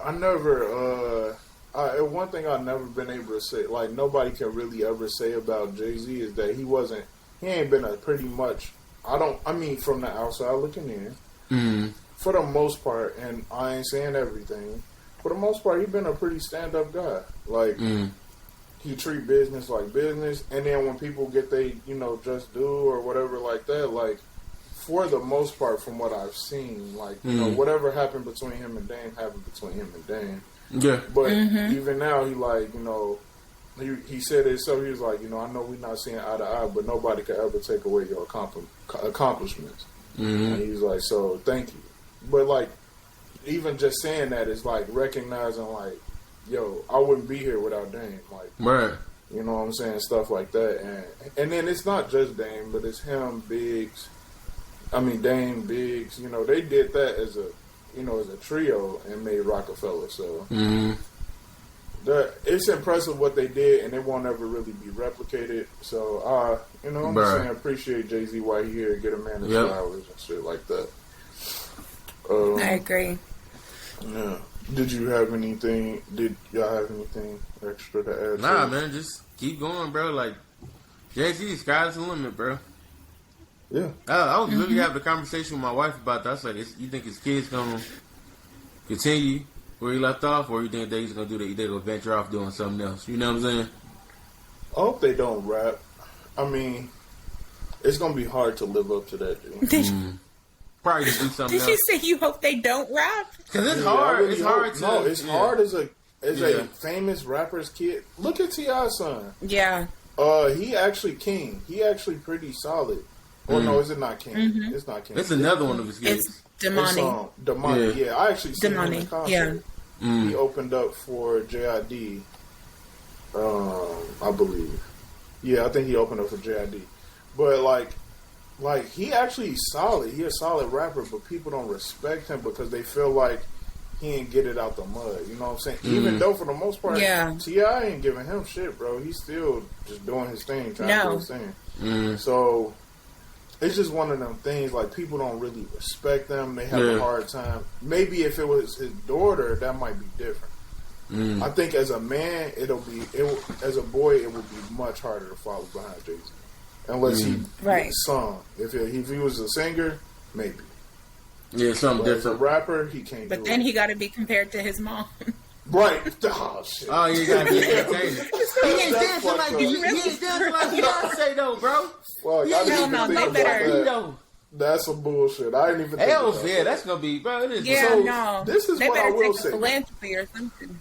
I never. One thing I've never been able to say, like nobody can really ever say about Jay-Z, is that he ain't been a pretty much. I mean, from the outside looking in, for the most part, and I ain't saying everything. For the most part, he's been a pretty stand-up guy. Like, he treat business like business, and then when people get they, just do or whatever like that, like, for the most part, from what I've seen, like, whatever happened between him and Dame happened between him and Dame. Yeah. But even now, he like, he said it, so he was like, I know we're not seeing eye to eye, but nobody could ever take away your accomplishments. And he's like, so thank you. But, like, even just saying that is like recognizing, like, yo, I wouldn't be here without Dame. Like, right. You know what I'm saying? Stuff like that. And then it's not just Dame, but it's him, Biggs. I mean, Dame, Biggs. They did that as a trio and made Rockefeller. So it's impressive what they did, and it won't ever really be replicated. So, I'm just saying, appreciate Jay-Z while he here, get a man his flowers and shit like that. I agree. Yeah. Did y'all have anything extra to add? Nah, man, just keep going, bro. Like, Jay-Z, sky's the limit, bro. Yeah. I was really having a conversation with my wife about that. I was like, you think his kids gonna continue where he left off, or you think they're gonna they're gonna venture off doing something else? You know what I'm saying? I hope they don't rap. I mean, it's gonna be hard to live up to that, dude. Probably to do something else. Did you say you hope they don't rap? Because it's hard. Really it's hard to. No, it's hard as a famous rapper's kid. Look at T.I.'s son. Yeah. He actually king. He actually pretty solid. Or no, is it not Candy? Mm-hmm. It's not Candy. It's another one of his kids. It's Damani. Damani, yeah. I actually seen him in concert. Yeah. He opened up for JID, I believe. Yeah, I think he opened up for JID. But like he actually solid. He a solid rapper, but people don't respect him because they feel like he ain't get it out the mud. You know what I'm saying? Even though for the most part, T.I. ain't giving him shit, bro. He's still just doing his thing, trying to do his thing. So it's just one of them things. Like people don't really respect them. They have a hard time. Maybe if it was his daughter, that might be different. I think as a man, as a boy, it would be much harder to follow behind Jay-Z. Unless he sung. If he was a singer, maybe. Yeah, something different. As a rapper, he can't do it. But then he got to be compared to his mom. Right. Oh, shit. Oh, you got to be entertaining. He ain't dancing like Beyonce, though, bro. Fuck, no, they better. That's some bullshit. I didn't even think about that. Yeah, that's going to be, bro. It is. Yeah, so, no. This is they what I will say. Philanthropy or something.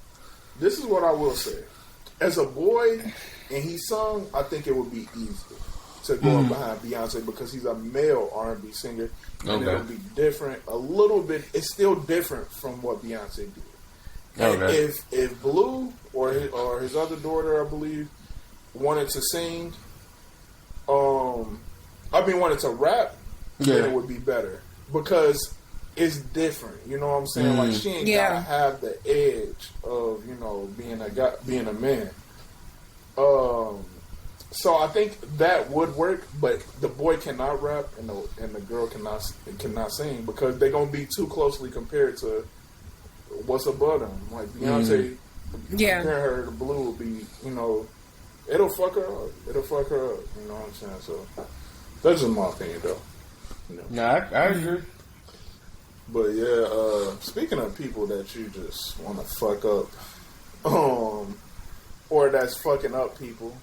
This is what I will say. As a boy, and he sung, I think it would be easy to go up behind Beyonce because he's a male R&B singer, and it would be different a little bit. It's still different from what Beyonce did. And if Blue or his other daughter, I believe, wanted to sing, wanted to rap, then it would be better because it's different. You know what I'm saying? Like she ain't gotta have the edge of being a man. So I think that would work, but the boy cannot rap and the girl cannot sing because they're gonna be too closely compared to what's above them. Like Beyonce, comparing her to Blue will be, it'll fuck her up. You know what I'm saying? So that's just my opinion, though. No, I agree. But yeah, speaking of people that you just want to fuck up, or that's fucking up people.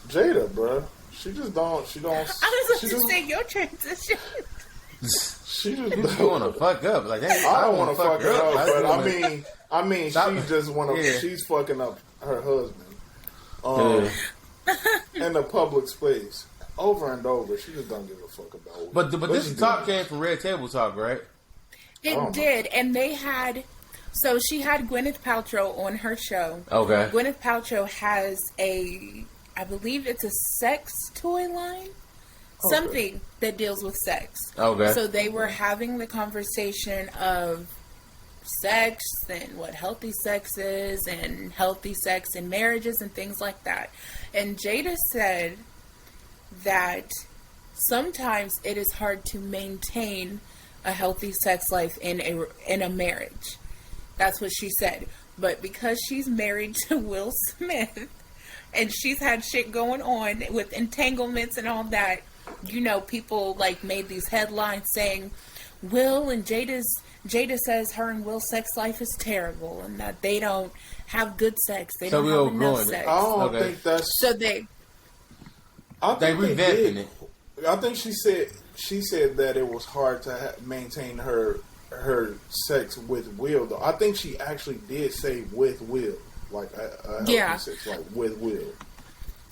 Jada, bruh. She don't. I was about to say your transition. She just don't want to fuck up. Like I don't want to fuck her up, but I mean, she just want to. She's fucking up her husband. In the public space, over and over. She just don't give a fuck about it. But this talk came from Red Table Talk, right? It did, and they had. So she had Gwyneth Paltrow on her show. Okay. Gwyneth Paltrow has I believe it's a sex toy line. Something that deals with sex. Okay. So they were having the conversation of sex and what healthy sex is and healthy sex in marriages and things like that. And Jada said that sometimes it is hard to maintain a healthy sex life in a marriage. That's what she said. But because she's married to Will Smith and she's had shit going on with entanglements and all that, people made these headlines saying Will and Jada says her and Will's sex life is terrible and that they don't have good sex. They don't have enough sex. I don't think that's... So they revamping it. I think she said that it was hard to maintain her sex with Will, though. I think she actually did say with Will, like a healthy sex, like with Will.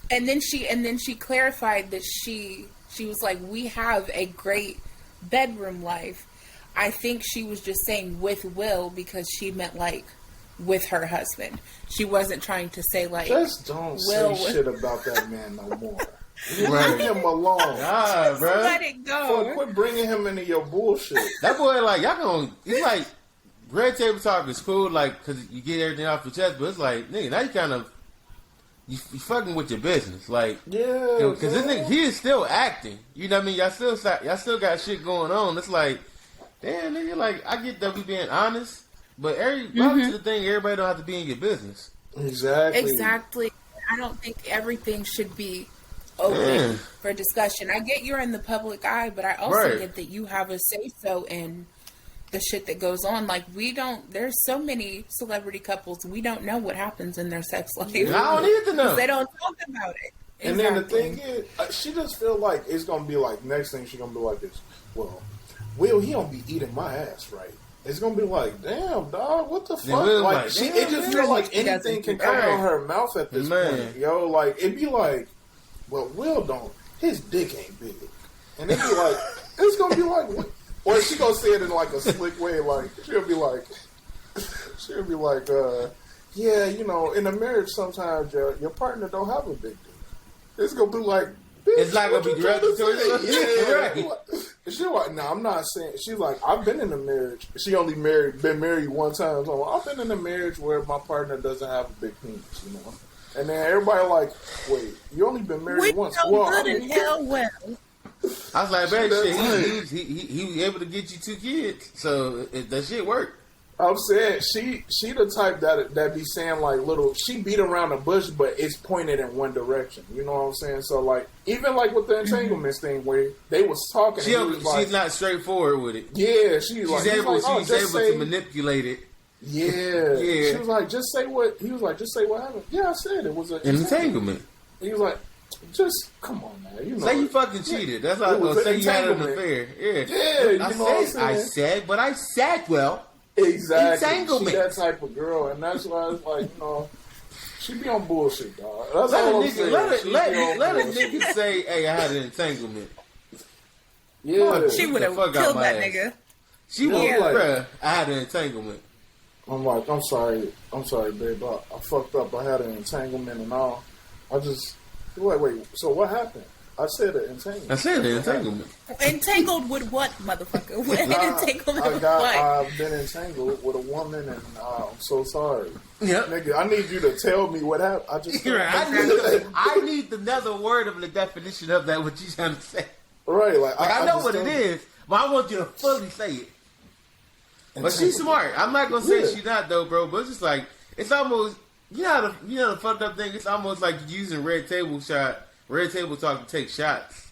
And then she clarified that she was like, we have a great bedroom life. I think she was just saying with Will because she meant with her husband. She wasn't trying to say just don't say shit about that man no more. Leave him alone. Nah, bro. Let it go. Quit bringing him into your bullshit. That boy, it's Red Table Talk is cool, because you get everything off your chest, but it's nigga, now you kind of, you fucking with your business. Because this nigga, he is still acting. You know what I mean? Y'all still got shit going on. It's damn, nigga, I get that we being honest, but to the thing, everybody don't have to be in your business. Exactly. I don't think everything should be open for discussion. I get you're in the public eye, but I also get that you have a say-so in the shit that goes on. There's so many celebrity couples, we don't know what happens in their sex life. I don't need to know. They don't talk about it. And then the thing is, she just feel like it's going to be next thing she's going to be like this, well, Will, he don't be eating my ass right. It's going to be damn, dog, what the fuck? It just feels like anything can come out of her mouth at this point. Yo, it'd be well, Will don't. his dick ain't big. And it'd be like, it's gonna be like, what? Or she gonna say it in like a slick way, like, she'll be like, yeah, you know, in a marriage sometimes your partner don't have a big dick. It's gonna be like, it's not gonna be derogatory. Yeah, Right. She's like, no, I'm not saying. She's like, I've been in a marriage. She only been married one time. So I've been in a marriage where my partner doesn't have a big penis, you know. And then everybody like, wait, you only been married once. Well, good in hell well. I was like, man, shit, he was able to get you 2 kids, so that shit worked. I'm saying she the type that be saying like she beat around the bush, but it's pointed in one direction. You know what I'm saying? So like even like with the entanglements thing where they was talking, she's not straightforward with it. Yeah, she's able to manipulate it. Yeah. She was like, just say what he was like. Just say what happened. Yeah, I said it was an entanglement. He was like, just come on, man. You know, say you fucking cheated. That's all I was gonna say. You had an affair. Yeah. I said, but I said well. Exactly. She that type of girl, and that's why it's like, you know, she be on bullshit, dog. That's all I'm saying. Let a nigga say, hey, I had an entanglement. Yeah. She would have killed that nigga. She would have, bruh, I had an entanglement. I'm like, I'm sorry, babe. I fucked up. I had an entanglement and all. I just, wait, so what happened? I said an entanglement. Entangled with what, motherfucker? Entanglement with what? I've been entangled with a woman, and I'm so sorry. Yep. Nigga, I need you to tell me what happened. I just I need another word of the definition of that, what you trying to say. Right, like I know what it is, but I want you to fully say it. But she's smart. I'm not gonna say she's not though, bro. But it's just like it's almost you know the fucked up thing. It's almost like using red table talk to take shots.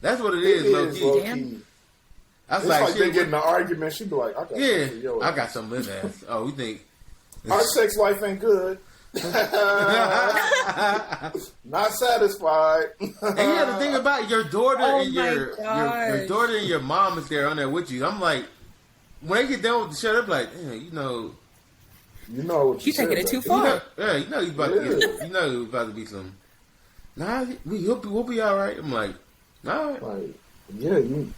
That's what it is, low key. Damn. I was like they get in an argument. She be like, I got something in there. Oh, we think our sex life ain't good. Not satisfied. And you have to think about your daughter and your daughter and your mom is there on there with you. I'm like, when they get done with the show, they're like, you know what you taking it too far. You know you about to be some. Nah, we'll be all right. I'm like, nah. Like, yeah, you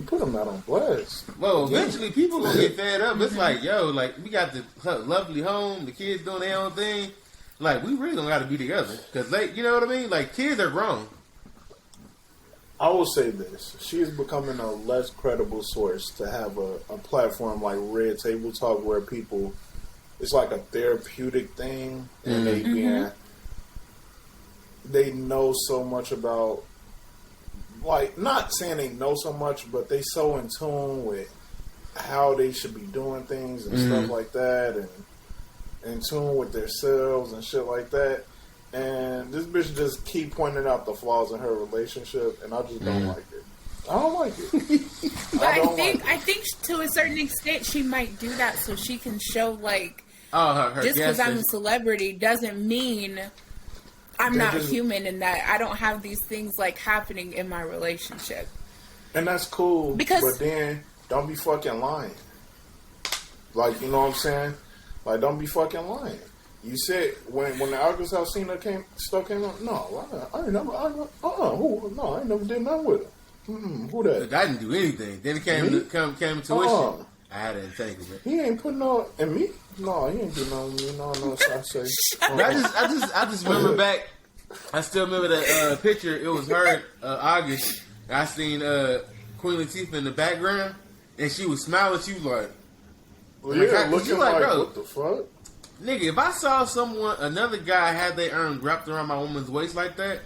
put them out on blast. Well, eventually people gonna get fed up. It's like, yo, like we got the lovely home, the kids doing their own thing. Like we really don't got to be together because they, you know what I mean? Like kids are grown. I will say this: she is becoming a less credible source to have a platform like Red Table Talk where people, it's like a therapeutic thing, and they know so much about. Like, not saying they know so much, but they so in tune with how they should be doing things and stuff like that, and in tune with themselves and shit like that. And this bitch just keep pointing out the flaws in her relationship, and I just don't like it. I don't like it. But I think to a certain extent she might do that so she can show like her just because I'm a celebrity doesn't mean I'm not human in that I don't have these things like happening in my relationship. And that's cool, but then don't be fucking lying. Like, you know what I'm saying? Like, don't be fucking lying. You said when the August Alsina stuff came up, no, I ain't never, I ain't never did nothing with her. Who that? Look, I didn't do anything. Then it came to tuition. I had an entanglement. He ain't putting on and me. No, he ain't doing nothing with me. No, so I say. I just remember back. I still remember that picture. It was her, August. I seen Queen Latifah in the background, and she was smiling. She was like, looking like bro, what the fuck? Nigga, if I saw another guy had their arm wrapped around my woman's waist like that,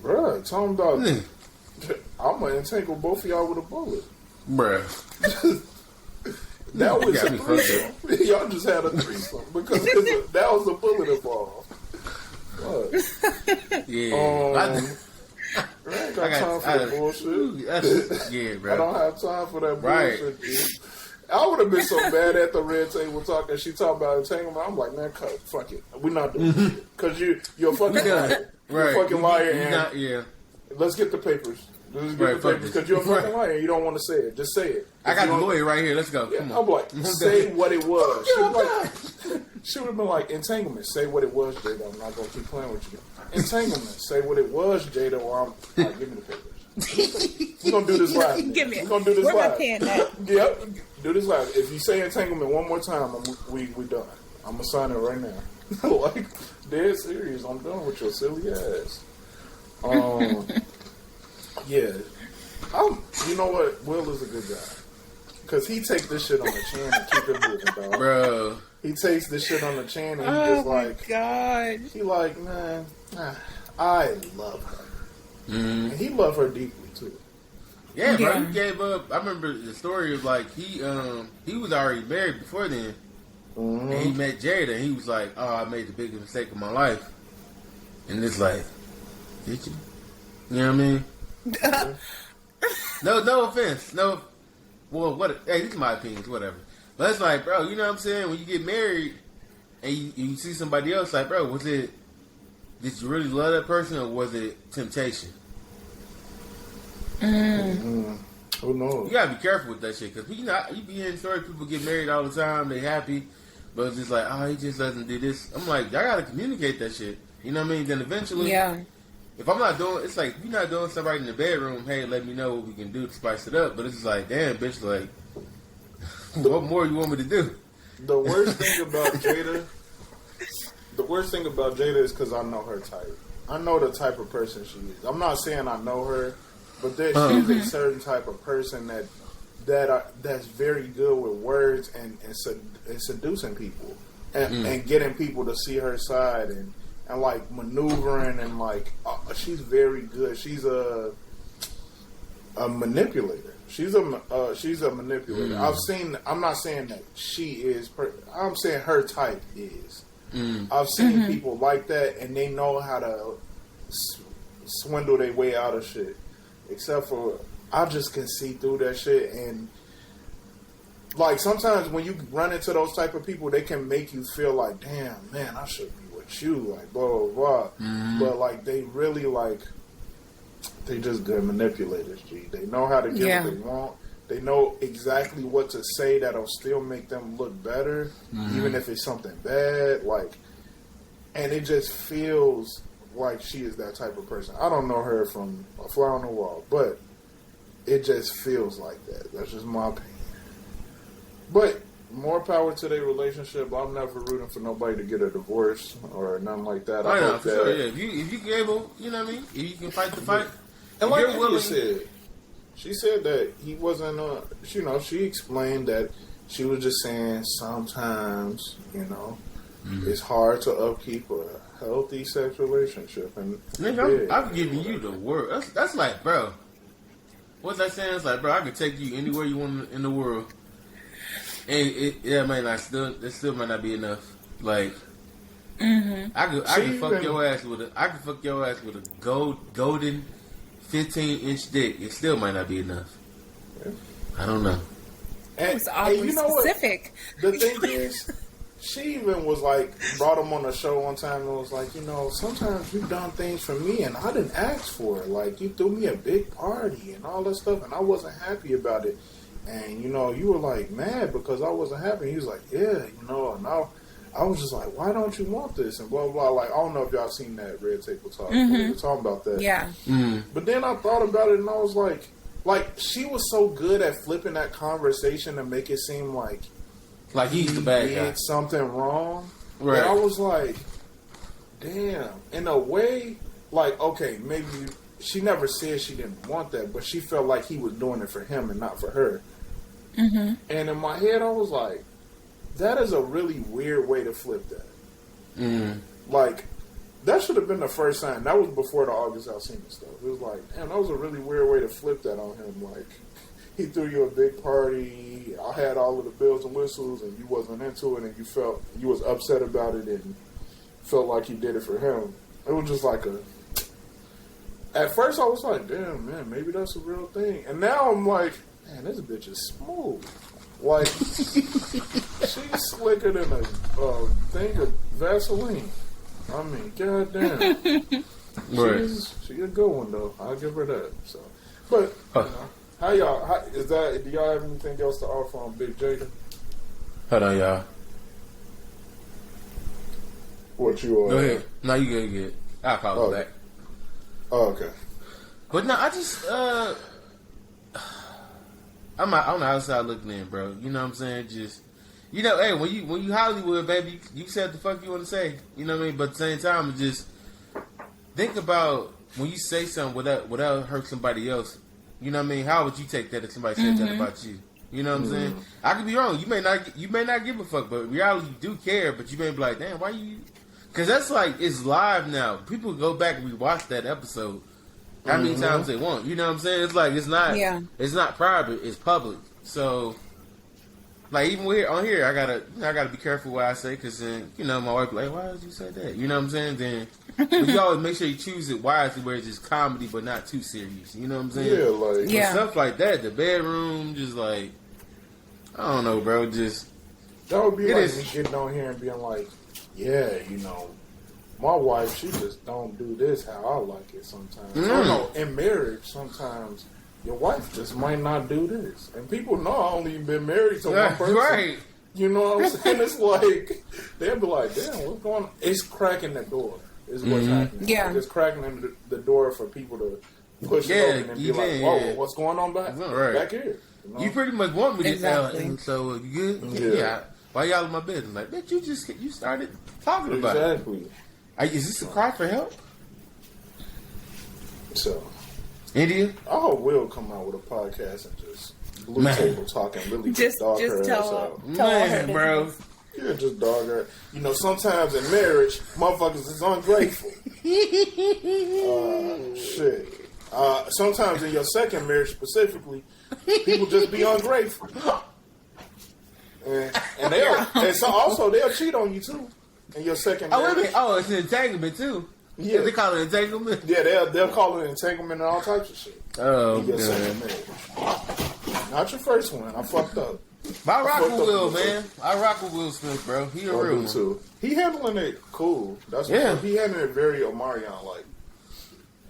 bruh, tell him about. I'm gonna entangle both of y'all with a bullet. Bruh. That was a threesome. Y'all just had a threesome because that was a bullet involved. What? Yeah. I ain't got time for that bullshit. Yeah, bro. I don't have time for that bullshit, dude. I would have been so bad at the Red Table Talk and she talked about entanglement. I'm like, man, fuck it. We're not doing it. Because you're a fucking liar. You're a fucking liar. Let's get the papers. Because you're a fucking liar. You don't want to say it. Just say it. I got the lawyer right here. Let's go. Yeah, come on. I'm like, say what it was. She would have been like, entanglement, say what it was, Jada. I'm not going to keep playing with you. Entanglement, say what it was, Jada, or I'm... All right, give me the papers. We're going to do this live. Give me it. We're going to do this Where live. my pen at? Yep, do this live. If you say entanglement one more time, we done. I'm going to sign it right now. Like, dead serious. I'm done with your silly ass. Yeah. You know what? Will is a good guy. Because he take this shit on the chin and keep it moving, dog. Bro. He takes this shit on the chin and he just like... God. He like, man, I love her. And he loved her deeply, too. Yeah, bro, he gave up. I remember the story was like, he was already married before then. And he met Jada, and he was like, oh, I made the biggest mistake of my life. And it's like, did you? You know what I mean? No offense. No. Well, hey, this is my opinion, whatever. But it's like, bro, you know what I'm saying? When you get married and you see somebody else, like, bro, did you really love that person or was it temptation? Who knows? You gotta be careful with that shit because you be hearing stories, people get married all the time, they happy, but it's just like, oh, he just doesn't do this. I'm like, I gotta communicate that shit. You know what I mean? Then eventually, if I'm not doing, it's like, if you're not doing something right in the bedroom, hey, let me know what we can do to spice it up. But it's just like, damn, bitch, like, what more you want me to do? The worst thing about Jada is because I know her type. I know the type of person she is. I'm not saying I know her, but she's a certain type of person that's very good with words and seducing people and getting people to see her side and like maneuvering and like she's very good. She's a manipulator. She's a manipulator. I'm not saying that she is. I'm saying her type is. I've seen people like that, and they know how to swindle their way out of shit. Except for I just can see through that shit, and like sometimes when you run into those type of people, they can make you feel like, damn, man, I should be with you, like blah blah blah. But like they really like. They just good manipulators, G. They know how to get what they want. They know exactly what to say that'll still make them look better, even if it's something bad. Like, and it just feels like she is that type of person. I don't know her from a fly on the wall, but it just feels like that. That's just my opinion. But more power to their relationship. I'm never rooting for nobody to get a divorce or nothing like that. I hope for that, sure, yeah. If you can able, you know what I mean? If you can fight the fight. And like Willie said, she said that he wasn't, she explained that she was just saying sometimes, it's hard to upkeep a healthy sex relationship. And nigga, I'm giving you the word. That's like, bro, what's that saying? It's like, bro, I can take you anywhere you want in the world. And it still might not be enough. Like, I could fuck your ass with a golden 15-inch dick. It still might not be enough. Yeah. I don't know. And it's oddly specific. What? The thing is, she even was like, brought him on a show one time and was like, sometimes you've done things for me and I didn't ask for it. Like, you threw me a big party and all that stuff and I wasn't happy about it. And, you were like mad because I wasn't happy. And he was like, yeah, and I was just like, why don't you want this? And blah, blah, blah. Like, I don't know if y'all seen that Red Table Talk. We were talking about that. Yeah. But then I thought about it and I was like, she was so good at flipping that conversation to make it seem like he's the bad guy. Did something wrong. Right. And I was like, damn. In a way, like, okay, maybe she never said she didn't want that, but she felt like he was doing it for him and not for her. And in my head, I was like, that is a really weird way to flip that. Like, that should have been the first sign. That was before the August Alsina stuff. It was like, damn, that was a really weird way to flip that on him. Like, he threw you a big party. I had all of the bells and whistles, and you wasn't into it, and you was upset about it, and felt like you did it for him. It was just like at first I was like, damn, man, maybe that's a real thing. And now I'm like, man, this bitch is smooth. Like, she's slicker than a thing of Vaseline. I mean, goddamn. She's a good one, though. I'll give her that. So, but, do y'all have anything else to offer on Big Jada? Hold on, y'all. What you Go ahead. No, you good, you good. I'll call it back. Oh, okay. But no, I just, I'm on the outside looking in, bro. You know what I'm saying? Just, you know, hey, when you Hollywood, baby, you said the fuck you want to say. You know what I mean? But at the same time, it's just think about when you say something without hurt somebody else. You know what I mean? How would you take that if somebody said that about you? You know what I'm saying? I could be wrong. You may not give a fuck, but in reality, you do care. But you may be like, damn, why you? Because that's like it's live now. People go back and rewatch that episode how many times they want. You know what I'm saying? It's like it's not private. It's public. So. Like even on here, I gotta be careful what I say because then my wife be like, why did you say that? You know what I'm saying? Then but you always make sure you choose it wisely where it's just comedy but not too serious. You know what I'm saying? Yeah, stuff like that. The bedroom, just like I don't know, bro. Just that would be like me getting on here and being like, yeah, my wife, she just don't do this how I like it sometimes. I don't know, in marriage sometimes. Your wife just might not do this. And people know I only been married to one person. Right. You know what I'm saying? It's like, they'll be like, damn, what's going on? It's cracking the door is what's happening. Yeah. Like, it's cracking the door for people to push it open and be like, whoa, what's going on back here? You pretty much want me to tell it. So, you good? Yeah. Why y'all in my business? Like, bitch, you started talking about it. Exactly. Is this a cry for help? So... India? I hope Will come out with a podcast and just blue table talking really just dog her ass tell out. Man, bro. Yeah, just dog her. Sometimes in marriage, motherfuckers is ungrateful. Shit. Sometimes in your second marriage specifically, people just be ungrateful. And so also they'll cheat on you too in your second marriage. Oh, wait a minute. Oh, it's an entanglement too. Yeah, they call it entanglement. Yeah, they'll call it entanglement and all types of shit. Oh, in your second marriage. Not your first one. I fucked up. I rock with Will, man. I rock with Will Smith, bro. He a real one. Too. He handling it cool. That's what he handling it very Omarion like.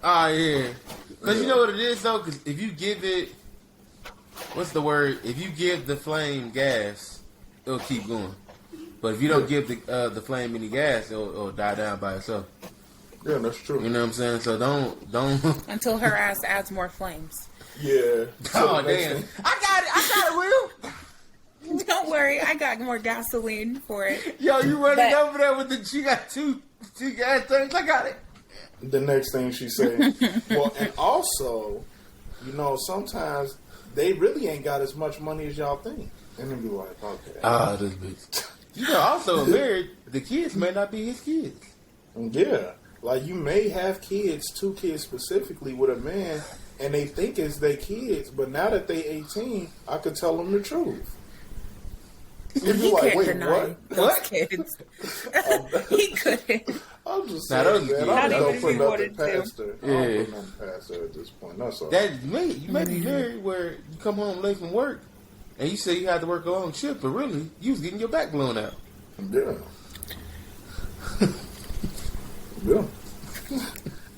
Ah, yeah. Because you know what it is though. Because if you give it, what's the word? If you give the flame gas, it'll keep going. But if you don't give the flame any gas, it'll die down by itself. Yeah, that's true. You know what I'm saying? So don't until her ass adds more flames. Yeah. Oh damn! I got it, Will. Don't worry, I got more gasoline for it. Yo, you running over there with she got two gas tanks. I got it. The next thing she said. Well, and also, sometimes they really ain't got as much money as y'all think, and then be like, okay. Ah, this bitch. Also married, the kids may not be his kids. Yeah. Like, you may have kids, 2 kids specifically, with a man, and they think it's their kids, but now that they 18, I could tell them the truth. You'd be like, wait, what? Kids. He couldn't. I'm just saying, man. I'm going to put nothing past her. Yeah. I don't put nothing past her at this point. That's all. You may be married where you come home late from work, and you say you had to work a long shift, but really, you was getting your back blown out. Yeah. Yeah.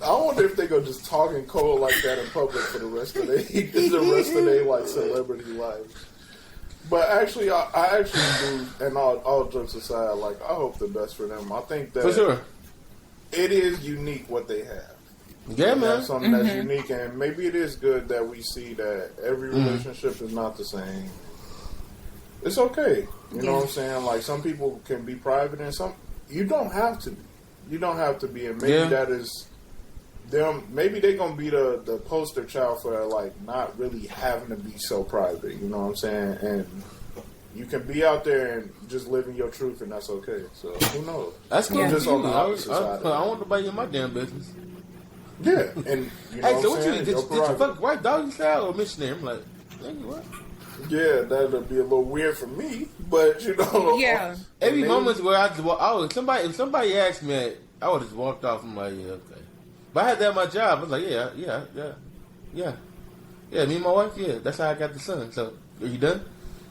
I wonder if they go just talking cold like that in public for the rest of their like celebrity life. But actually, I actually do, and all jokes aside, like I hope the best for them. I think that for sure it is unique what they have. Yeah, man. Something that's unique, and maybe it is good that we see that every relationship is not the same. It's okay, you know what I'm saying? Like some people can be private, and some you don't have to be. You don't have to be, and maybe that is them. Maybe they're gonna be the poster child for like not really having to be so private. You know what I'm saying? And you can be out there and just living your truth, and that's okay. So who knows? That's cool. Just on the opposite side. I want nobody in my damn business. Yeah, and you know hey, so what you did you fuck white doggy style or missionary? I'm like, thank you, what? Yeah, that'd be a little weird for me, but every moment where I just walk, if somebody asked me, I would just walked off. I'm like, yeah, okay. But I had that at my job. I was like, yeah. Me and my wife, that's how I got the son. So, are you done?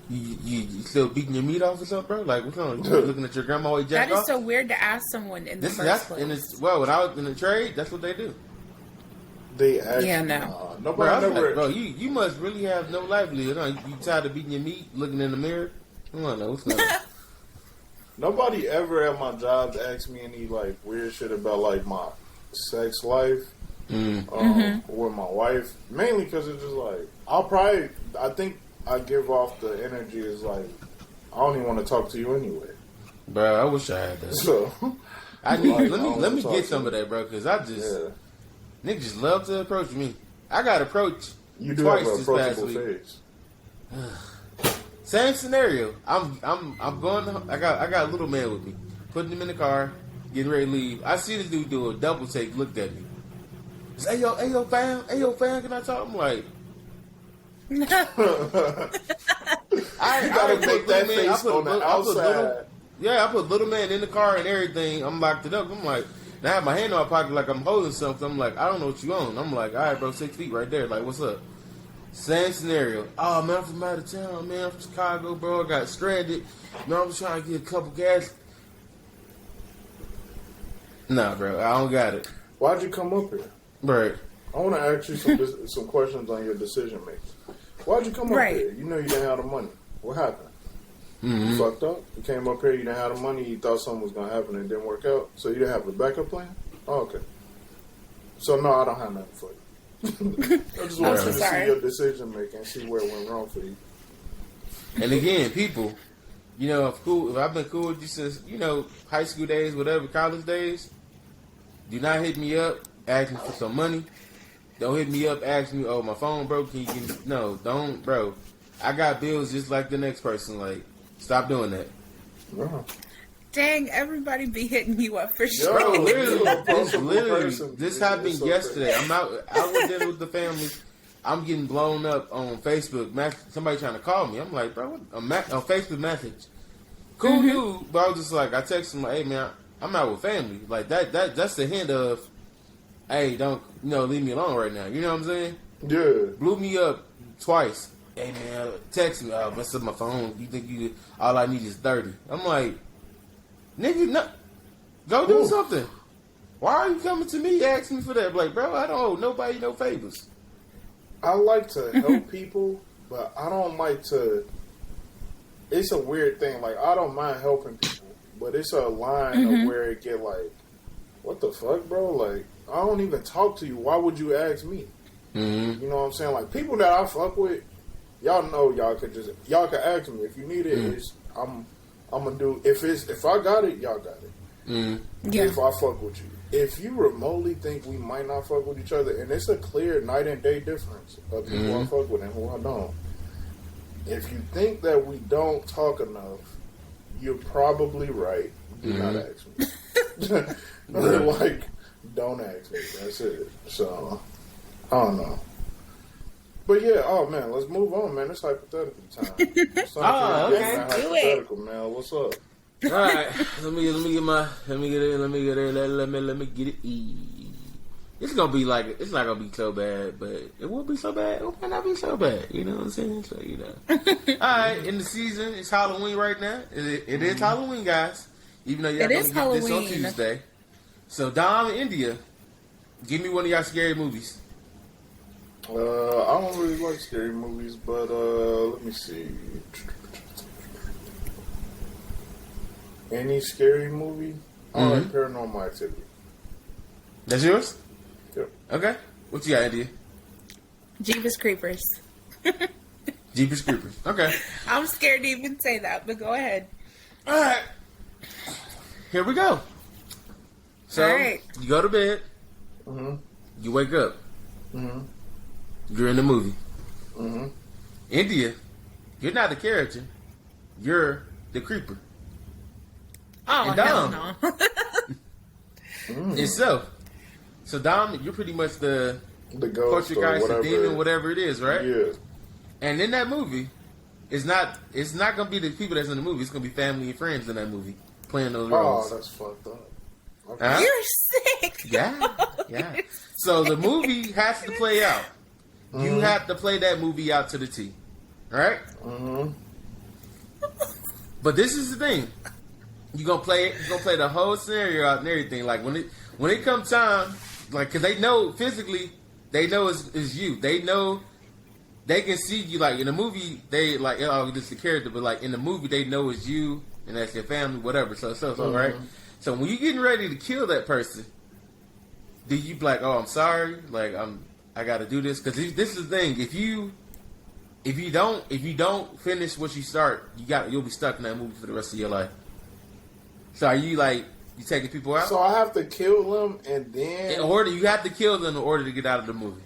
You still beating your meat off or something, bro? Like, what's on? You looking at your grandma while you jack off? That is so weird to ask someone in the first place. When I was in the trade, that's what they do. They actually, nobody never. Bro, you must really have no livelihood. Huh? You tired of beating your meat, looking in the mirror? Come on, no, it's not. Nobody ever at my jobs asked me any like weird shit about like my sex life with my wife. Mainly because it's just like I think I give off the energy is like I don't even want to talk to you anyway. Bro, I wish I had that. So I need like, let me get some of that, bro, because I just niggas just love to approach me. I got approached twice this past week. Face. Same scenario. I'm going. I got a little man with me. Putting him in the car, getting ready to leave. I see this dude do a double take. Looked at me. Said, hey yo, fam, can I talk? I'm like, I gotta make that face on the outside. I put little man in the car and everything. I'm locked it up. I'm like, and I have my hand in my pocket like I'm holding something. I'm like, I don't know what you on. I'm like, all right, bro, 6 feet right there. Like, what's up? Same scenario. Oh, man, I'm from out of town, man. I'm from Chicago, bro. I got stranded. Man, I was trying to get a couple gas. Nah, bro, I don't got it. Why'd you come up here? Right. I want to ask you some questions on your decision making. Why'd you come up here? You know you didn't have the money. What happened? Mm-hmm. You fucked up? You came up here, you didn't have the money, you thought something was going to happen and it didn't work out, so you didn't have a backup plan? Oh, okay. So, no, I don't have nothing for you. I just want you to see your decision making and see where it went wrong for you. And again, people, you know, if I've been cool with you since, you know, high school days, whatever, college days, do not hit me up asking for some money. Don't hit me up asking me, oh, my phone broke, can you give me... No, don't, bro. I got bills just like the next person. Like, stop doing that. Dang, everybody be hitting you up for sure. Bro, this happened yesterday. I'm out with dinner with the family. I'm getting blown up on Facebook. Somebody trying to call me. I'm like, bro, what? On Facebook message. Cool dude, but I was just like, I texted him, like, hey, man, I'm out with family. Like, that's the hint of, hey, don't, leave me alone right now. You know what I'm saying? Yeah. Blew me up twice. Hey, man, text me. Oh, mess up my phone. You think all I need is 30. I'm like, nigga, no, go do something. Why are you coming to me asking me for that? Like, bro, I don't owe nobody no favors. I like to help people, but I don't like to. It's a weird thing. Like, I don't mind helping people, but it's a line of where it get like, what the fuck, bro? Like, I don't even talk to you. Why would you ask me? You know what I'm saying? Like, people that I fuck with, y'all know y'all could ask me if you need it. I'm gonna do if I got it, y'all got it. If I fuck with you, if you remotely think we might not fuck with each other, and it's a clear night and day difference of people I fuck with and who I don't. If you think that we don't talk enough, you're probably right. Do not ask me. Like, don't ask me. That's it. So I don't know. But yeah, oh man, let's move on, man. It's hypothetical time. Okay. Hypothetical, man. What's up? All right, let me get it. It's gonna be like, it's not gonna be so bad, but it will be so bad. It might not be so bad. You know what I'm saying? So all right, in the season, it's Halloween right now. It is Halloween, guys. Even though y'all gonna get this on Tuesday. So Dom in India, give me one of y'all scary movies. I don't really like scary movies, but let me see. Any scary movie? I like Paranormal Activity. That's yours? Yep. Okay. What you got, India? Jeepers Creepers. Jeepers Creepers. Okay. I'm scared to even say that, but go ahead. All right. Here we go. So, you go to bed. You wake up. You're in the movie. India, you're not the character. You're the creeper. Oh, hell no. Itself. So, Dom, you're pretty much the ghost poltergeist, the demon, whatever it is, right? Yeah. And in that movie, it's not going to be the people that's in the movie. It's going to be family and friends in that movie playing those roles. Oh, that's fucked up. Okay. You're sick. Yeah. So, the movie has to play out. You have to play that movie out to the T. Right? But this is the thing. You're gonna play the whole scenario out and everything. Like when it comes time, like, cause they know physically, they know it's you. They know they can see you. Like in the movie, they like, oh, this is the character, but like in the movie, they know it's you and that's your family, whatever. So right. So when you getting ready to kill that person, do you be like, oh, I'm sorry, like I got to do this? Because this is the thing. If you don't finish what you start, you'll be stuck in that movie for the rest of your life. So are you like you taking people out? So I have to kill them, and then you have to kill them in order to get out of the movie.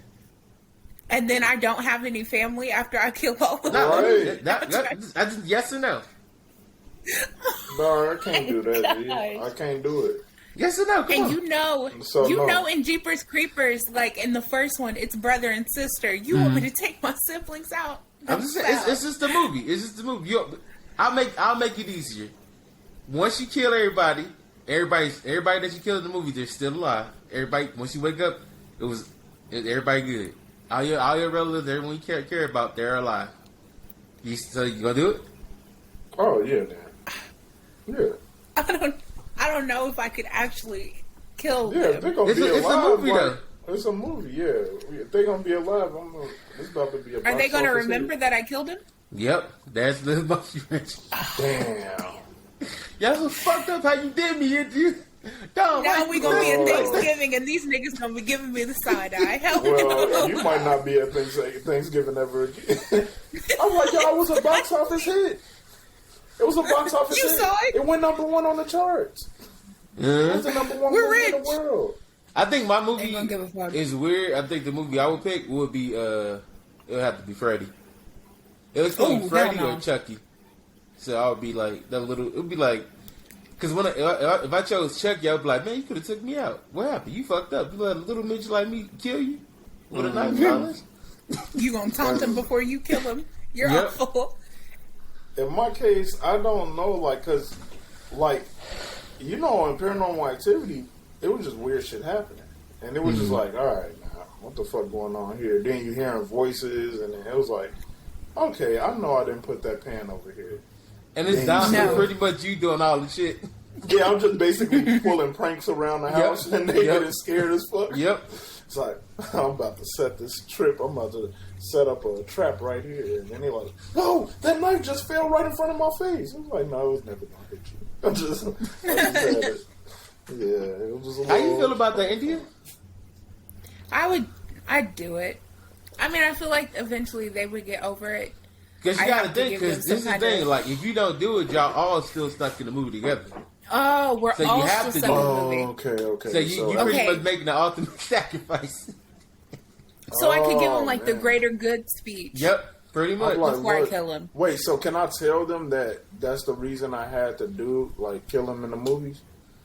And then I don't have any family after I kill all of them. Right. I just yes or no. No, I can't do that. Dude. I can't do it. Yes or no? Come on. You know in Jeepers Creepers, like in the first one, it's brother and sister. You want me to take my siblings out? I'm just saying, it's just the movie. It's just the movie. I'll make it easier. Once you kill everybody that you killed in the movie, they're still alive. Everybody, once you wake up, everybody good. All your relatives, everyone you care about, they're alive. So you gonna do it? Oh yeah, man. Yeah. I don't know if I could actually kill them. them. They're gonna be alive. It's a movie, though. It's a movie, yeah. They're gonna be alive. It's about to be a. Are they gonna remember that I killed him? Yep, that's the monkey. Damn. Y'all was fucked up how you did me, you. Now we gonna be at Thanksgiving and these niggas gonna be giving me the side eye. Hell well, you might not be at Thanksgiving ever again. I'm like, y'all, it was a box office hit. It was a box office hit. You saw it? It went number 1 on the charts. It was the number 1 movie in the world. I think my movie is weird. I think the movie I would pick would be it would have to be Freddy. It was either Freddy or Chucky. So I would be like that little. It would be like because if I chose Chucky, I would be like, man, you could have took me out. What happened? You fucked up. You let a little midget like me kill you with a knife. You gonna taunt him before you kill him? You're awful. In my case, I don't know, like, cause, like, you know, in Paranormal Activity, it was just weird shit happening, and it was just like, all right, now, what the fuck going on here? Then you hearing voices, and then it was like, okay, I know I didn't put that pan over here. And it's down pretty much you doing all the shit. Yeah, I'm just basically pulling pranks around the house, and they getting scared as fuck. Yep. It's like, I'm about to set this trip. I'm about to set up a trap right here. And then they're like, whoa, that knife just fell right in front of my face. I was like, no, it was never going to hit you. I just had it. Yeah, it was just a little... How you feel about the Indian? I'd do it. I mean, I feel like eventually they would get over it. Because you got to think, because this is the thing, like, if you don't do it, y'all all still stuck in the movie together. Oh, we're so all you have still to stuck in the movie. Okay. So you pretty much making the ultimate sacrifice. So I could give him, like, the greater good speech. Yep, pretty much. Before I kill him. Wait, so can I tell them that that's the reason I had to do, like, kill him in the movies?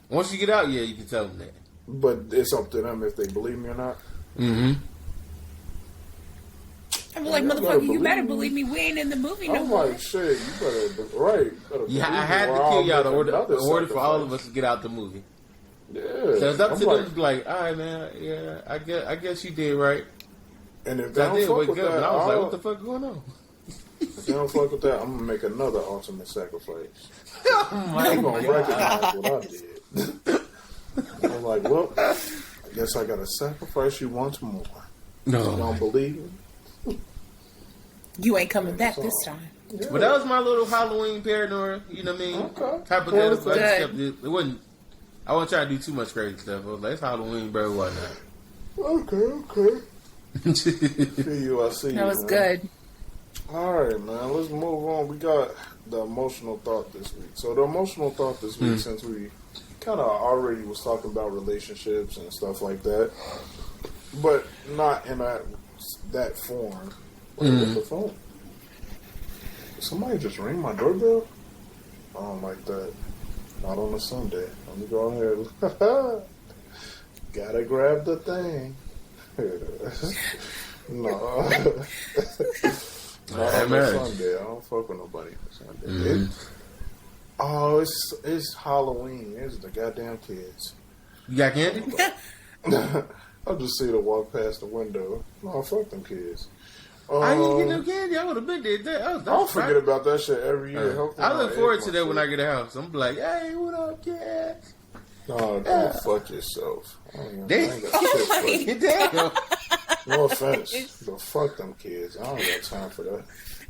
Once you get out, yeah, you can tell them that. But it's up to them if they believe me or not? Mm-hmm. I'm like, motherfucker, you better believe me. We ain't in the movie no more. I'm like, shit, you better, right. Yeah, I had to kill y'all in order for all of us to get out the movie. Yeah. So it's up to them to be like, all right, man, yeah, I guess you did right. And if they don't fuck with that, and I was like, what the fuck going on? If they don't fuck with that, I'm going to make another ultimate sacrifice. Oh my I'm going to recognize what I did. I'm like, well, I guess I got to sacrifice you once more. No. You don't believe me? You ain't coming back this time. Yeah. But that was my little Halloween paranoia, you know what I mean? Okay. Hypothetical. It wasn't, I wasn't trying to do too much crazy stuff. I was like, it's Halloween, bro, why not? Okay. See you, I see you. That was good. Alright, man, let's move on. We got the emotional thought this week. So the emotional thought this week, since we kind of already was talking about relationships and stuff like that, but not in that form. With the phone. Somebody just ring my doorbell? I don't like that. Not on a Sunday. Let me go ahead. Gotta grab the thing. No. Not on a Sunday. I don't fuck with nobody on Sunday. It's Halloween. It's the goddamn kids. You got candy? I'll just see them walk past the window. No, fuck them kids. I didn't get no candy. I would have been there. I'll forget about that shit every year. I look forward to that when I get a house. I'm like, hey, what up, kids? No, don't fuck yourself. Damn. No offense, but fuck them kids. I don't got time for that.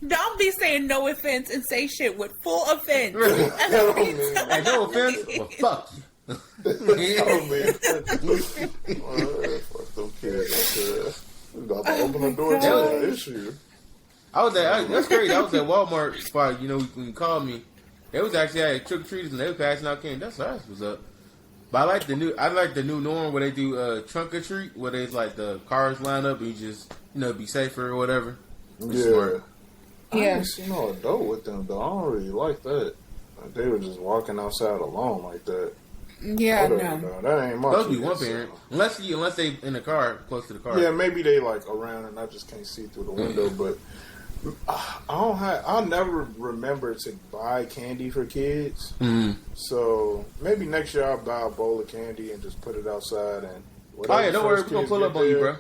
Don't be saying no offense and say shit with full offense. I don't mean Hey, no offense, but fuck you. I don't mean fuck them kids. We got to open the door to that issue. That's crazy. I was at Walmart spot, when you called me. They was actually at trick-or-treaters and they were passing out candy. That's what was up. But I like the new norm where they do trunk or treat, where there's like the cars line up and you just, be safer or whatever. It's smart. I haven't seen no adult with them though. I don't really like that. Like, they were just walking outside alone like that. Yeah, whatever, no. That ain't much. Supposed to be one parent, unless they in the car, close to the car. Yeah, maybe they like around and I just can't see through the window. But I never remember to buy candy for kids. So maybe next year I'll buy a bowl of candy and just put it outside and. Oh yeah, don't worry, we're gonna pull up on you, bro.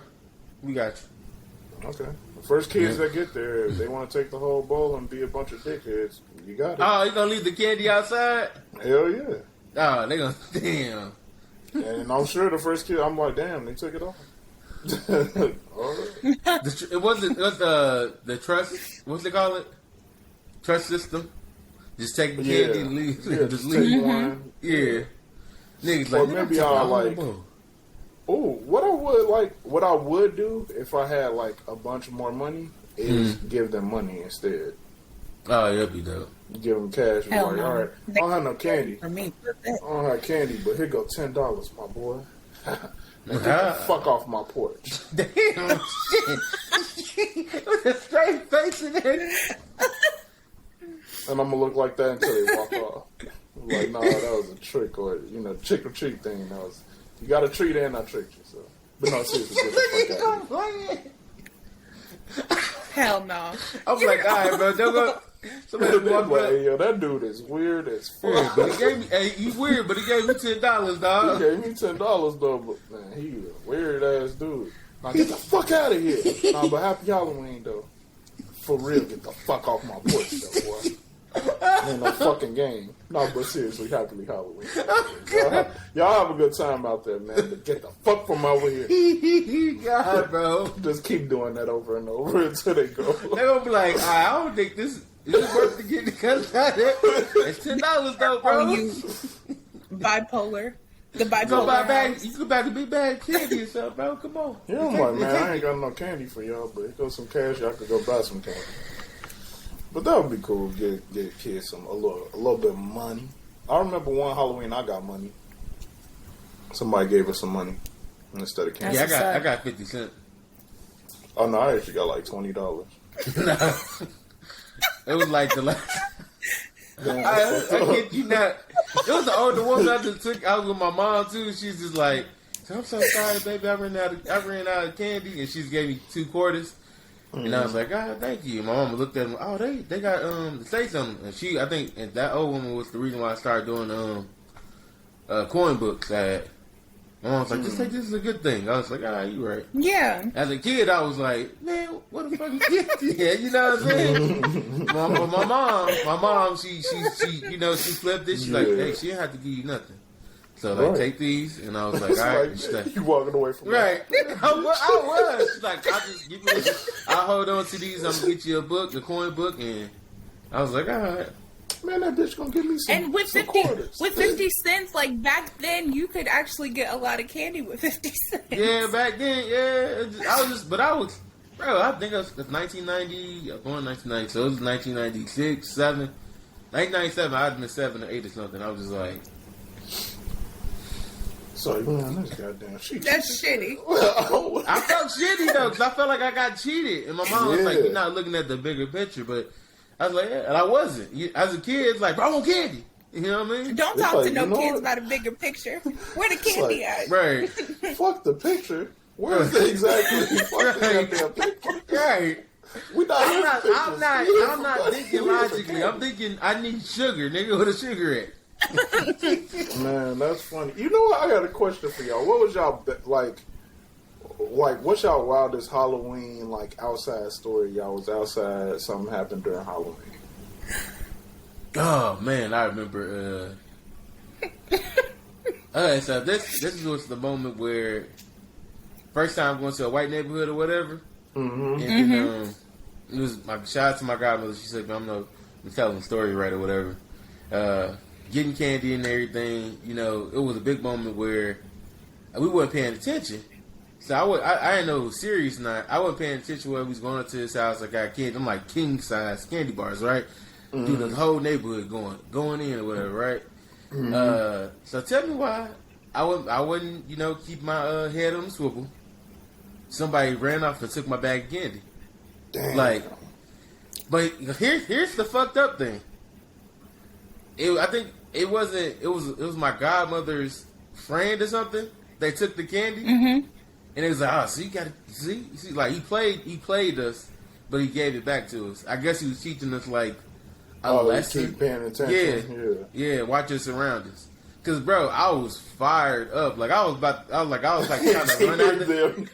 We got you. Okay. The first kids that get there, if they want to take the whole bowl and be a bunch of dickheads, you got it. Oh, you gonna leave the candy outside? Hell yeah. Oh, they gonna damn. And I'm sure the first kid, I'm like, damn, they took it off. All right. It was the trust. What's they call it? Trust system. Just take the candy and leave. Yeah, just leave one. Yeah. Niggas like, or maybe I'll like. Oh, what I would do if I had like a bunch more money is give them money instead. Oh, that'd be dope. Give them cash. Hell Like, no. all right, I don't have no candy. For me, I don't have candy, but here go $10, my boy. Get the fuck off my porch. Damn shit. With a straight face in there. And I'm gonna look like that until they walk off. I'm like, nah, that was a trick or trick or treat thing. That was you got a treat and I tricked you. So, but no, seriously, get the fuck out of here. hell no. I'm like, all right, bro, don't go. Somebody walk Like, up. hey, yo, that dude is weird as fuck. Yeah, but he gave me, he's weird, but he gave me $10, dog. He gave me $10 though, but man, he a weird ass dude. Now get the fuck out of here. Nah, but happy Halloween though. For real, get the fuck off my porch though, boy. Ain't no fucking game. No, but seriously, happy Halloween. Y'all have a good time out there, man. But get the fuck from over here. God, bro. Just keep doing that over and over until they go. They're gonna be like, I don't think this is worth to get the cuts out of it. It's $10 though, bro. Are you bipolar? The bipolar. Go buy a bag. house. You can buy a big bag of candy or something, bro. Come on. Yeah, I'm like, man, I ain't got no candy for y'all, but here goes some cash. Y'all could go buy some candy. But that would be cool. Get kids a little bit of money. I remember one Halloween I got money. Somebody gave us some money instead of candy. Yeah, I got 50 cents. Oh no, I actually got like $20. No. It was like the last. I kid you not. It was the older woman I just took. I was with my mom too. She's just like, I'm so sorry, baby. I ran out of candy, and she gave me 2 quarters. And I was like, thank you. My mama looked at them. Oh, they got say something. And I think that old woman was the reason why I started doing coin books. My mom was like, just think this is a good thing. I was like, you right. Yeah. As a kid, I was like, man, what the fuck is this? Yeah, you know what I'm saying? my mom, she flipped it. She's like, hey, she didn't have to give you nothing. So like, take these, and I was like, all right, stay. You walking away from right? I was. She's like, I'll just give you. I'll hold on to these. I'm gonna get you a coin book, and I was like, all right. Man, that bitch gonna give me some. And with some 50 cents, like back then, you could actually get a lot of candy with 50 cents. Yeah, back then, bro. I think it was 1990. I was born in 1990, so it was 1996, 7, 1997. I'd been 7 or 8 or something. I was just like. So, man, that's goddamn shit. That's shitty. I felt shitty though, because I felt like I got cheated, and my mom was like, "You're not looking at the bigger picture." But I was like, "Yeah," and I wasn't. As a kid, it's like, "Bro, I want candy." You know what I mean? Don't talk to no kids about a bigger picture. Where the candy at? Right. Fuck the picture. Where is it exactly? Fuck the goddamn picture. Right. I'm not thinking logically. I'm thinking I need sugar, nigga. Where the sugar at? Man, that's funny. You know what? I got a question for y'all. What was y'all like? What's y'all wildest Halloween outside story? Y'all was outside. Something happened during Halloween. Oh man, I remember. So this was the moment where first time going to a white neighborhood or whatever. And then, it was my shout out to my godmother. She said, I'm telling the story right or whatever. Getting candy and everything, you know, it was a big moment where we weren't paying attention. So I didn't know it was serious night. I wasn't paying attention when we was going up to his house. I got candy. I'm like king size candy bars, right? Dude, the whole neighborhood going in or whatever, right? So tell me why I wouldn't, you know, keep my head on the swivel. Somebody ran off and took my bag of candy. Damn. Like, but here's the fucked up thing. I think it was my godmother's friend or something. They took the candy, and it was like, oh, so you gotta see, like he played us, but he gave it back to us. I guess he was teaching us like a lesson. Keep paying attention. Yeah. Watch your surroundings. Cause bro, I was fired up. Like I was like trying to run out them.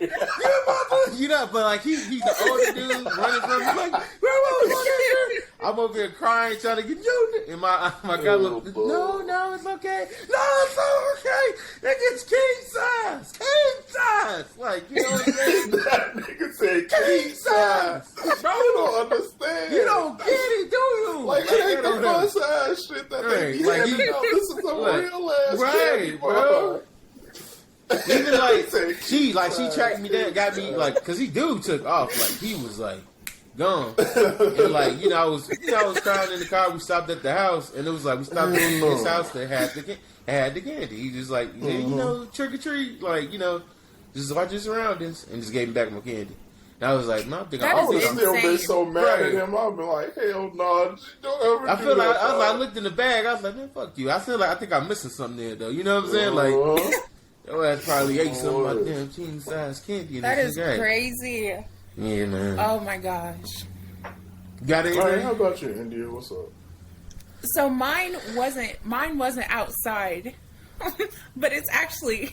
You know, but like he's the older dude running from me. Like, I'm over here crying, trying to get you. And my guy looked, no, it's okay. No, it's not okay. That gets king size. Like, you know what I'm saying? That nigga said king size. Bro, you don't understand. You don't get it, do you? Like, it ain't the fun size shit that they be like, handing out. This is a real ass candy bro. Even like she tracked me down, got me like, cause he took off, like he was like gone, and like I was crying in the car. We stopped at the house, and it was like we stopped at this house that had the candy. He just like you know, trick or treat, like just watch your surroundings, and just gave me back my candy. And I was like, man, I would have still been so mad at him. I'd be like, hell no, don't ever. I feel like I looked in the bag. I was like, man, fuck you. I feel like I think I'm missing something there though. You know what I'm saying? Like. Your ass probably ate some of my damn king size candy. That is crazy. Yeah, man. Oh my gosh. Got it? Right, how about you, India? What's up? So mine wasn't outside, but it's actually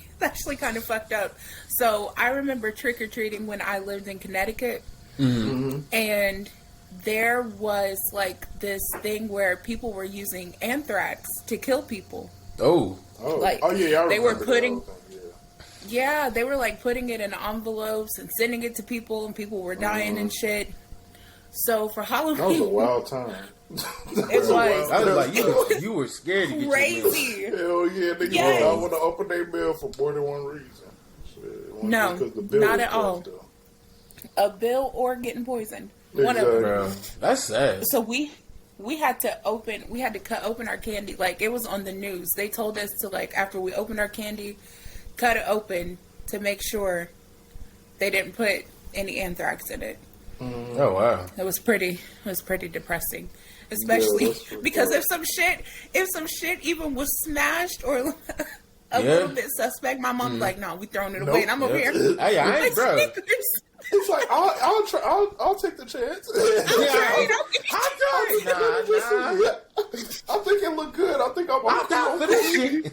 kind of fucked up. So I remember trick or treating when I lived in Connecticut, and there was like this thing where people were using anthrax to kill people. Like, yeah, they were putting. Yeah, they were like putting it in envelopes and sending it to people, and people were dying and shit. So for Halloween, that was a wild time. It was. I was like, you were scared to get crazy. Your mail. Hell yeah, niggas did not want to open their mail for more than one reason. Shit, no, not at all. A bill or getting poisoned. One of them. Bro, that's sad. So we had to cut open our candy. Like, it was on the news. They told us to, like, after we opened our candy, cut it open to make sure they didn't put any anthrax in it. Oh wow. It was pretty depressing. Especially because if some shit even was smashed or a little bit suspect, my mom's like, no, we throwing it away, and I'm over here. I ain't, bro. It's like I'll take the chance. I think it look good. I think I'm down for this shit.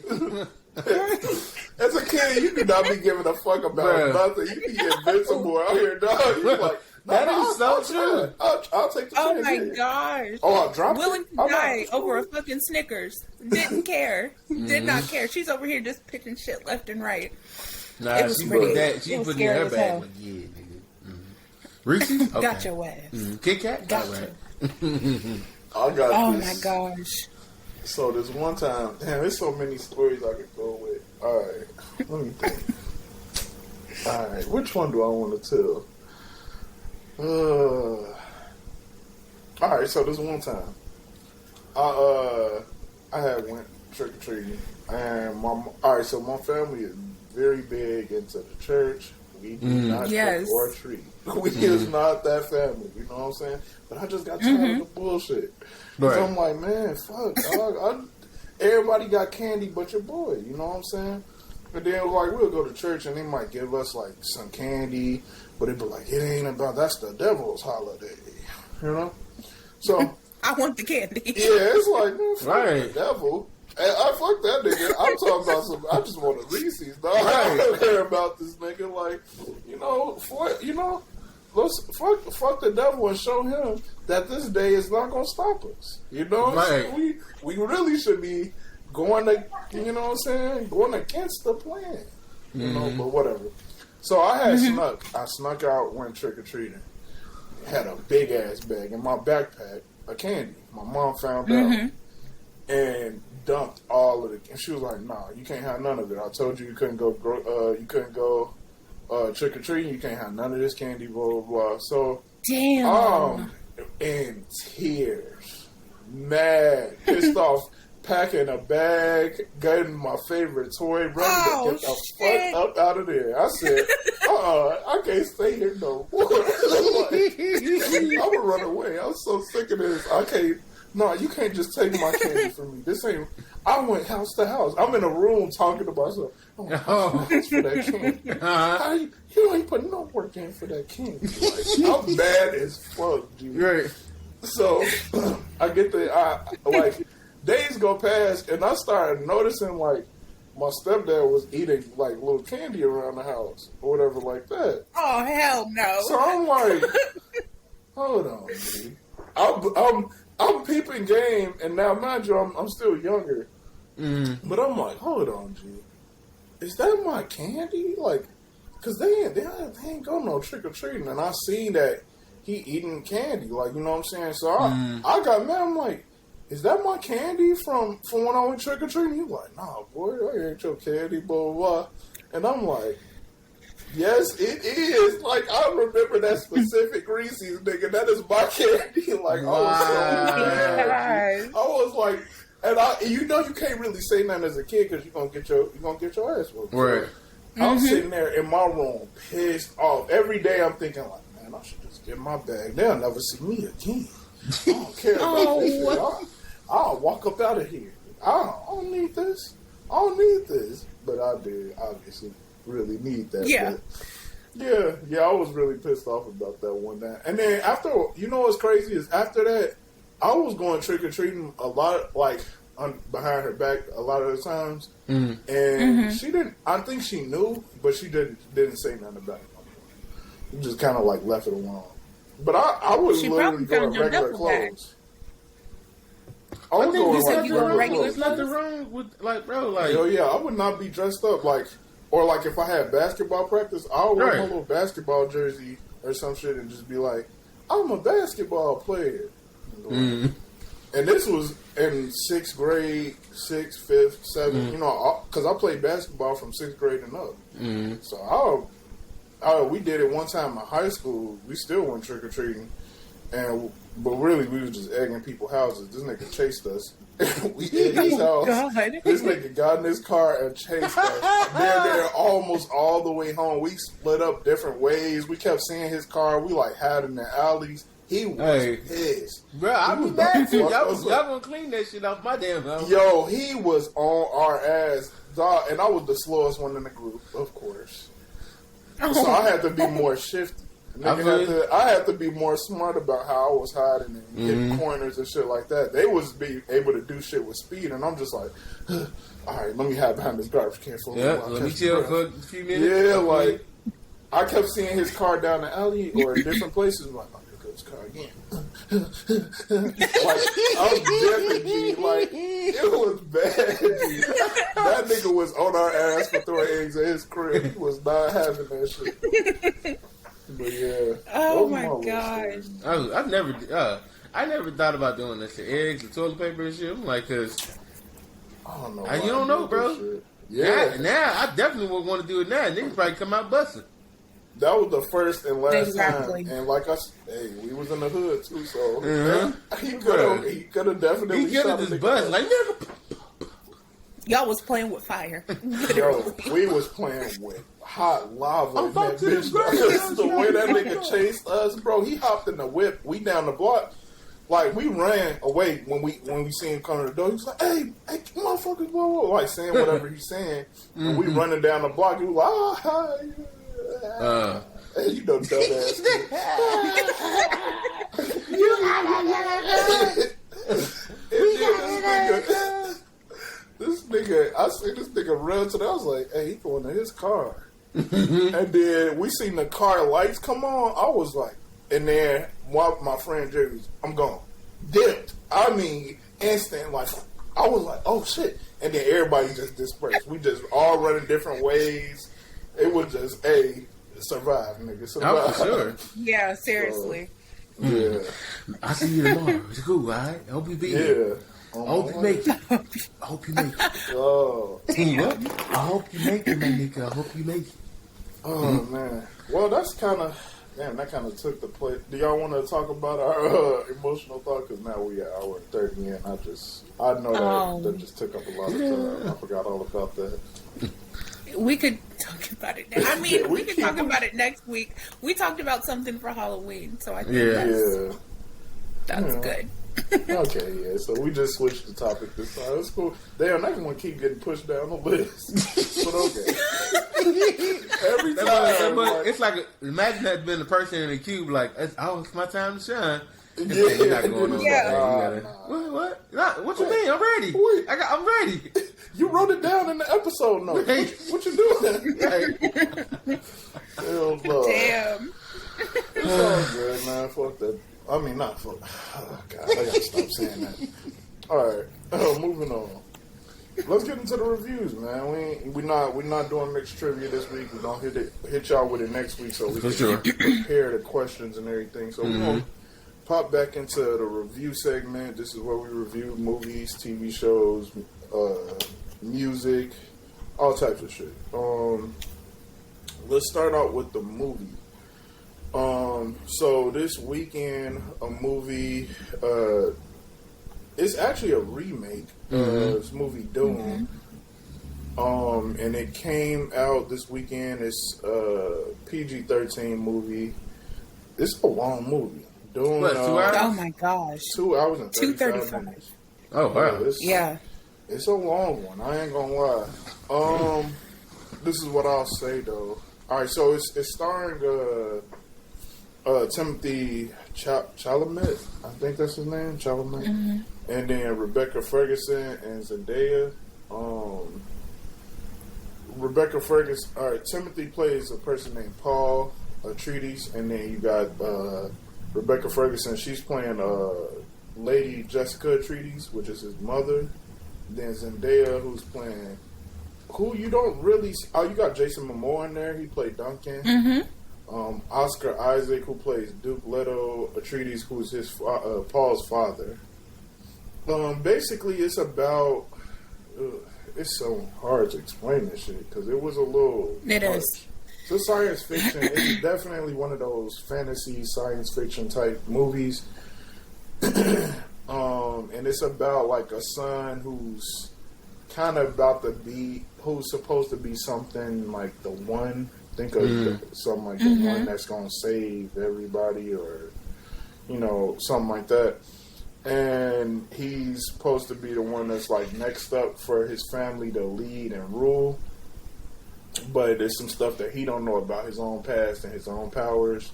As a kid, you could not be giving a fuck about nothing. You can get invincible out here, dog. You like, that is so true. I'll take the chance. Oh my gosh. I'll drop Willing to die over a fucking Snickers. Didn't care. Did not care. She's over here just picking shit left and right. Nah, she put in her bag. Like, yeah, nigga. Reese's? Okay. Got your ass. Kit Kat? Gotcha. I got oh this. My gosh. So this one time, damn, there's so many stories I could go with. Alright, let me think. Alright, which one do I want to tell? Alright, so this one time, I had went trick-or-treating, and so my family is very big into the church. We do not trick or treat. We is not that family, you know what I'm saying? But I just got tired of the bullshit. Right. So I'm like, man, fuck, dog. Everybody got candy but your boy, you know what I'm saying? And then like we'll go to church and they might give us like some candy, but it'd be like, it ain't about, that's the devil's holiday, you know? So I want the candy. Yeah, it's like, man, fuck the devil. And I fuck that nigga. I'm talking about some. I just want a Reese's, dog. I don't care about this nigga. Like, let's fuck the devil and show him that this day is not gonna stop us. You know, right. So we really should be going to, you know what I'm saying, going against the plan. You know, but whatever. So I had snuck out, went trick or treating. Had a big ass bag in my backpack of candy. My mom found out and dumped all of it. And she was like, "Nah, you can't have none of it. I told you couldn't go. Trick or treating. You can't have none of this candy." Blah blah blah. So damn. In tears, mad, pissed off. Packing a bag, getting my favorite toy, running to get the fuck up out of there. I said, I can't stay here no more. I'm gonna run away. I'm so sick of this. You can't just take my candy from me. This ain't. I went house to house. I'm in a room talking to myself. Oh, for that candy. You ain't put no work in for that candy. Like, I'm mad as fuck, dude. Right. So I get days go past, and I started noticing, like, my stepdad was eating, like, little candy around the house, or whatever like that. Oh, hell no. So I'm like, hold on, dude. I'm peeping game, and now, mind you, I'm still younger. But I'm like, hold on, G. Is that my candy? Like, because they ain't go no trick-or-treating, and I seen that he eating candy, like, you know what I'm saying? So I got mad, I'm like, is that my candy from when I went trick-or-treating? He's like, nah, boy, that ain't your candy, blah, blah, blah. And I'm like, yes, it is. Like, I remember that specific Reese's, nigga. That is my candy. Like, I was so mad. I was like, and you can't really say nothing as a kid because you're gonna get your ass whooped. Right. I'm sitting there in my room, pissed off. Every day I'm thinking, like, man, I should just get my bag. They'll never see me again. I don't care about this shit. I'll walk up out of here. I don't need this. I don't need this. But I did, obviously, really need that. Yeah. Yeah, I was really pissed off about that one day. And then after, you know what's crazy is after that, I was going trick-or-treating a lot, like, behind her back a lot of the times. And she didn't, I think she knew, but she didn't say nothing about it. Just kind of, like, left it alone. But I would literally go in regular clothes. I think you said you were regular. There's nothing wrong with, like, bro, like. Hell yeah, I would not be dressed up like, or like if I had basketball practice, I would wear my little basketball jersey or some shit and just be like, I'm a basketball player. And this was in 6th grade, 6th, 5th, 7th, you know, because I played basketball from 6th grade and up. So we did it one time in high school. We still went trick-or-treating. But really, we was just egging people's houses. This nigga chased us. We egged his house. This nigga got in his car and chased us. They're almost all the way home. We split up different ways. We kept seeing his car. We like hid in the alleys. He was pissed. Bro, I was mad too. Y'all gonna clean that shit off my damn house. Yo, he was on our ass. Dog, and I was the slowest one in the group, of course. So I had to be more shifty. I had to be more smart about how I was hiding and hitting corners and shit like that. They was be able to do shit with speed, and I'm just like, all right, let me hide behind this garbage can for a while. Let me chill for a few minutes. Yeah, like, I kept seeing his car down the alley or in different places. Like, oh, here goes his car again. Like, I was definitely, G, like, it was bad, G. That nigga was on our ass for throwing eggs at his crib. He was not having that shit. But yeah. Oh my gosh. I never thought about doing that shit. Eggs and toilet paper and shit. I'm like, cause I don't know. You don't know, bro. Yeah. Now I definitely would want to do it now. Niggas probably come out busting. That was the first and last time. And like I said, we was in the hood too, so he could have definitely. He could have just bust like nigga. Y'all was playing with fire. Yo, we was playing with hot lava in that bitch. The way that nigga chased us, bro, he hopped in the whip. We down the block. Like, we ran away when we see him come to the door. He was like, hey, motherfuckers, blah, blah, like saying whatever he's saying. And we running down the block. He was like, hey, you know, dumbass. This nigga, I seen this nigga run to the, I was like, hey, he going to his car. And then we seen the car lights come on. I was like, and then my friend Jerry's, I'm gone. Dipped. I mean, instant, like, I was like, oh shit. And then everybody just dispersed. We just all running different ways. It was just, hey, survive, nigga. Oh, Survive. for sure. Yeah, seriously. So, yeah. I'll see you tomorrow. It's cool, all right? I hope you be here. Yeah. I hope you make it. I hope you make it. Oh. What? I hope you make it, my nigga. I hope you make it. Oh, man. Well, that's kind of... Damn, that kind of took the place. Do y'all want to talk about our emotional thought? Because now we at hour and 30 in. I know that just took up a lot of time. I forgot all about that. We could talk about it. I mean, we could talk about it next week. We talked about something for Halloween, so I think that's good. Okay, yeah. So we just switched the topic this time. It's cool. Damn, that one keep getting pushed down the list. But okay. Every time, it's like imagine that been the person in the cube, like, it's my time to shine. Yeah, you're not going on. Yeah. What? What you mean? I'm ready. Wait. I'm ready. You wrote it down in the episode notes. What you doing? Hell no. Damn. It's all good, man. Fuck that. I mean, not fuck. Oh, God, I gotta stop saying that. All right, moving on. Let's get into the reviews, man. We're not doing mixed trivia this week. We're gonna hit y'all with it next week, so we can prepare the questions and everything. So we're gonna pop back into the review segment. This is where we review movies, TV shows, music, all types of shit. Let's start out with the movie. So this weekend, a movie, it's actually a remake of this movie Dune. And it came out this weekend. It's a PG-13 movie. It's a long movie. Dune, what, 2 hours? Oh my gosh. 2 hours and 35 minutes. Oh, wow. It's a long one. I ain't gonna lie. This is what I'll say though. All right, so it's starring Timothy Chalamet, I think that's his name, Chalamet, and then Rebecca Ferguson and Zendaya. Rebecca Ferguson. All right, Timothy plays a person named Paul Atreides, and then you got Rebecca Ferguson. She's playing Lady Jessica Atreides, which is his mother. Then Zendaya, who's playing. Who you don't really... you got Jason Momoa in there. He played Duncan. Oscar Isaac, who plays Duke Leto Atreides, who's his Paul's father. Basically, it's about... it's so hard to explain this shit, because it was a little... It is. It's science fiction. It's definitely one of those fantasy science fiction type movies. And it's about, like, a son who's kind of about to be... who's supposed to be something like the one. Think of something like the one that's going to save everybody, or, something like that. And he's supposed to be the one that's like next up for his family to lead and rule. But there's some stuff that he don't know about his own past and his own powers,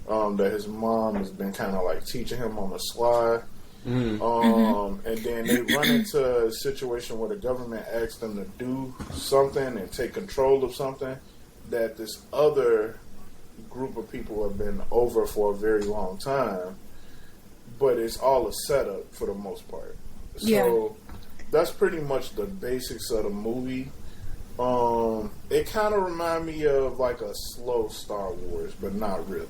that his mom has been kind of like teaching him on the sly. And then they run into a situation where the government asks them to do something and take control of something that this other group of people have been over for a very long time, but it's all a setup for the most part. So that's pretty much the basics of the movie. It kind of reminds me of like a slow Star Wars, but not really.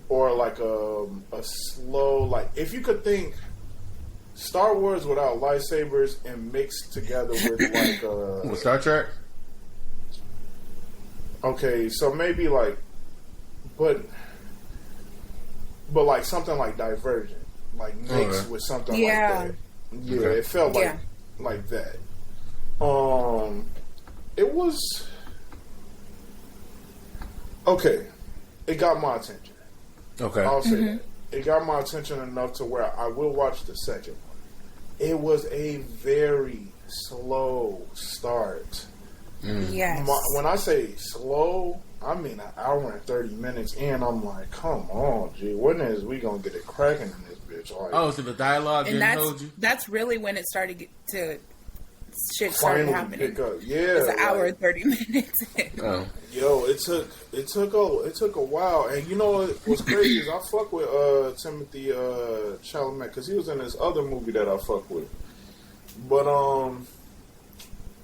Or like a slow, like, if you could think Star Wars without lightsabers and mixed together with like with Star Trek. Okay, so maybe like, but like something like Divergent, like mixed with something like that. Yeah, it felt like that. It was okay. It got my attention. Okay, I'll say that. It got my attention enough to where I will watch the second one. It was a very slow start. Yes. When I say slow, I mean an hour and 30 minutes in. I'm like, come on, G. When is we gonna get it cracking in this bitch? Like, so the dialogue didn't hold you? That's really when it started to started happening. Pick up. Yeah, it's an hour and 30 minutes in. Yo, it took a while, and you know what's crazy is I fuck with Timothy Chalamet because he was in this other movie that I fuck with, but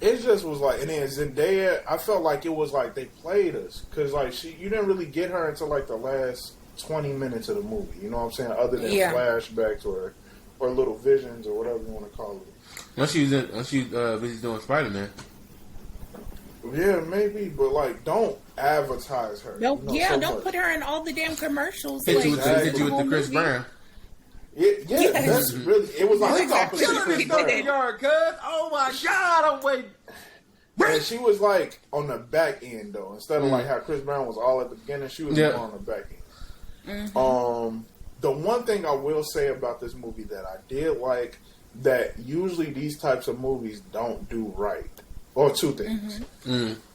it just was like, and then Zendaya, I felt like it was like they played us because like you didn't really get her until like the last 20 minutes of the movie. You know what I'm saying? Other than flashbacks or little visions or whatever you want to call it. Once she's busy doing Spider-Man. Yeah, maybe, but like, don't advertise her. No, don't much. Put her in all the damn commercials. Hit you with the Chris Brown. Yeah, that's really. It was like yard, cuz. Oh my God, I'm waiting. And she was like on the back end though, instead of like how Chris Brown was all at the beginning. She was more on the back end. Mm-hmm. The one thing I will say about this movie that I did like, that usually these types of movies don't do right, or two things.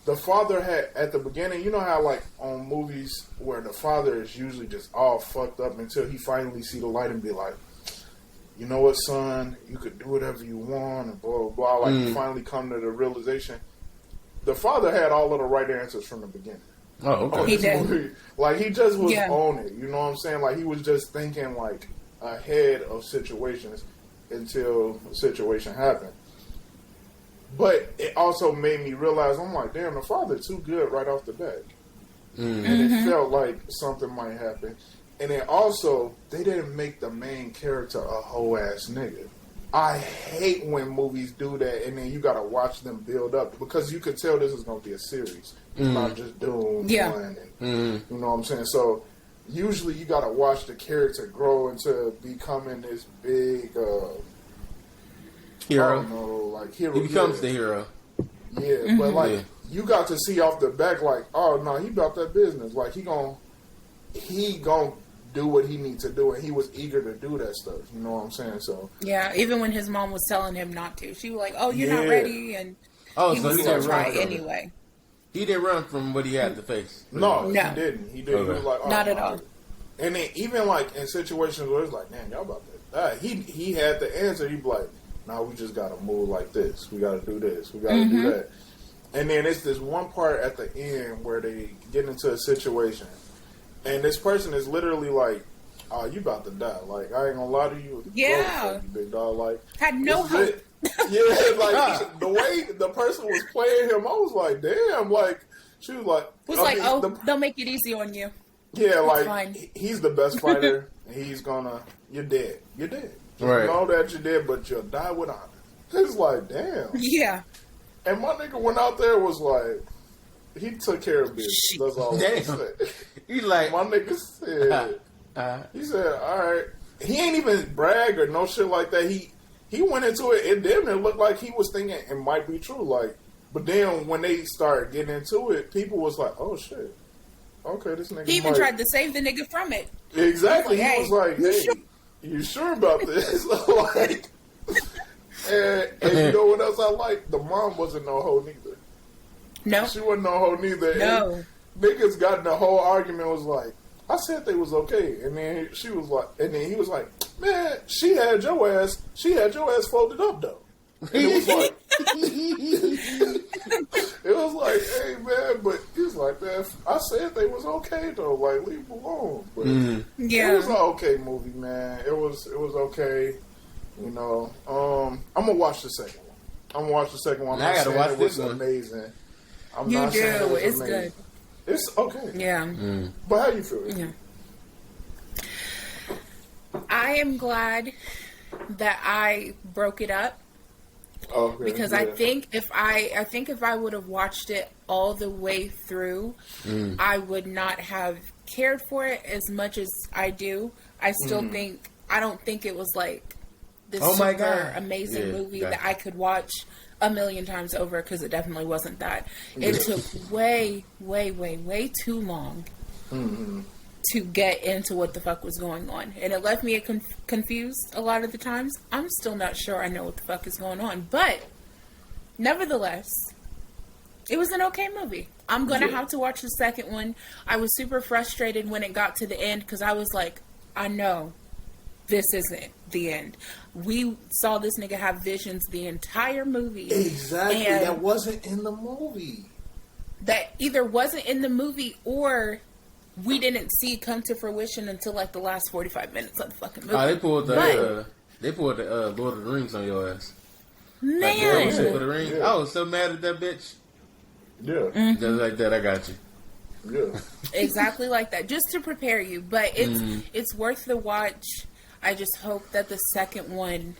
The father had, at the beginning, you know how like on movies where the father is usually just all fucked up until he finally see the light and be like, you know what, son, you could do whatever you want, and blah, blah, blah. Like, you finally come to the realization. The father had all of the right answers from the beginning. Oh, okay. He did. Movie. Like, he just was on it. You know what I'm saying? Like, he was just thinking, like, ahead of situations until the situation happened. But it also made me realize, I'm like, damn, the father's too good right off the bat. And it felt like something might happen. And then also, they didn't make the main character a whole ass nigga. I hate when movies do that, and then you gotta watch them build up, because you could tell this is gonna be a series. It's not just Dune. You know what I'm saying? So usually you gotta watch the character grow into becoming this big hero. I don't know, like hero. He becomes the hero. Yeah, but like you got to see off the back, like, oh no, he about that business. Like he gon' do what he needs to do, and he was eager to do that stuff. You know what I'm saying? So even when his mom was telling him not to, she was like, "Oh, you're not ready," and he so was he still didn't try run anyway. He didn't run from what he had to face. No, he didn't. He didn't. Okay. He was like, oh, not at all. And then even like in situations where it's like, man, y'all about to die. He had the answer. He'd be like, no, we just gotta move like this. We gotta do this. We gotta do that. And then it's this one part at the end where they get into a situation, and this person is literally like, "Oh, you about to die? Like, I ain't gonna lie to you. Yeah, you big dog. Like, had no hope." Yeah, like the way the person was playing him, I was like, "Damn!" Like, she was like, they'll make it easy on you." Yeah, it's like fine. He's the best fighter. And he's gonna. You're dead. You're dead. Just right. know that you're dead, but you'll die with honor. It's like, damn. Yeah. And my nigga went out there, was like, he took care of business. That's all I say. He's like, my nigga said, he said, all right. He ain't even brag or no shit like that. He went into it, and then it looked like he was thinking it might be true. Like, but then when they started getting into it, people was like, oh shit. Okay, this nigga. He even tried to save the nigga from it. Exactly. He was like, hey, you sure about this? Like, and you know what else I like? The mom wasn't no hoe neither. No. She wasn't no hoe neither. No. And niggas got in the whole argument, was like, I said they was okay. And then she was like, and then he was like, man, she had your ass folded up though. And it was like, it was like, hey man, but he's like, man, I said they was okay though. Like, leave them alone. But it was an okay movie, man. It was okay. You know, I'm gonna watch the second one. I gotta watch this one. Amazing. I'm you not do. saying it was it's amazing. good. It's okay. Yeah. But how you feel? Yeah. I am glad that I broke it up. Okay, because I think if I would have watched it all the way through, I would not have cared for it as much as I do. I still think I don't think it was like this super amazing movie that I could watch a million times over, because it definitely wasn't that. It took way too long to get into what the fuck was going on, and it left me confused a lot of the times. I'm still not sure I know what the fuck is going on, but nevertheless, it was an okay movie. I'm gonna have to watch the second one. I was super frustrated when it got to the end, because I was like, I know this isn't the end. We saw this nigga have visions the entire movie. Exactly. That wasn't in the movie. That either wasn't in the movie, or we didn't see come to fruition until like the last 45 minutes of the fucking movie. They pulled the Lord of the Rings on your ass. Like Man. for the ring. Yeah. I was so mad at that bitch. Yeah. Just like that, I got you. Yeah. Exactly like that, just to prepare you. But it's worth the watch. I just hope that the second one.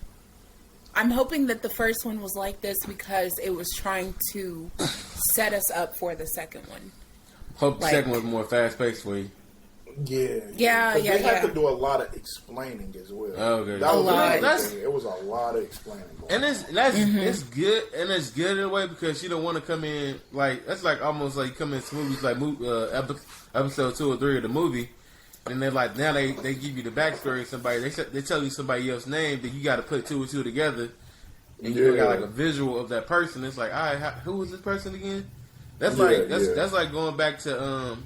I'm hoping that the first one was like this because it was trying to set us up for the second one. Hope the second one's more fast paced for you. Yeah. They had to do a lot of explaining as well. Okay. That was lot. another thing. It was a lot of explaining. And it's good, and it's good in a way because you don't want to come in like that's like almost like come into movies like episode 2 or 3 of the movie, and they're like now they give you the backstory of somebody. They tell you somebody else's name, that you got to put 2 and 2 together, and you got like a visual of that person. It's like, all right, who was this person again? That's that's like going back to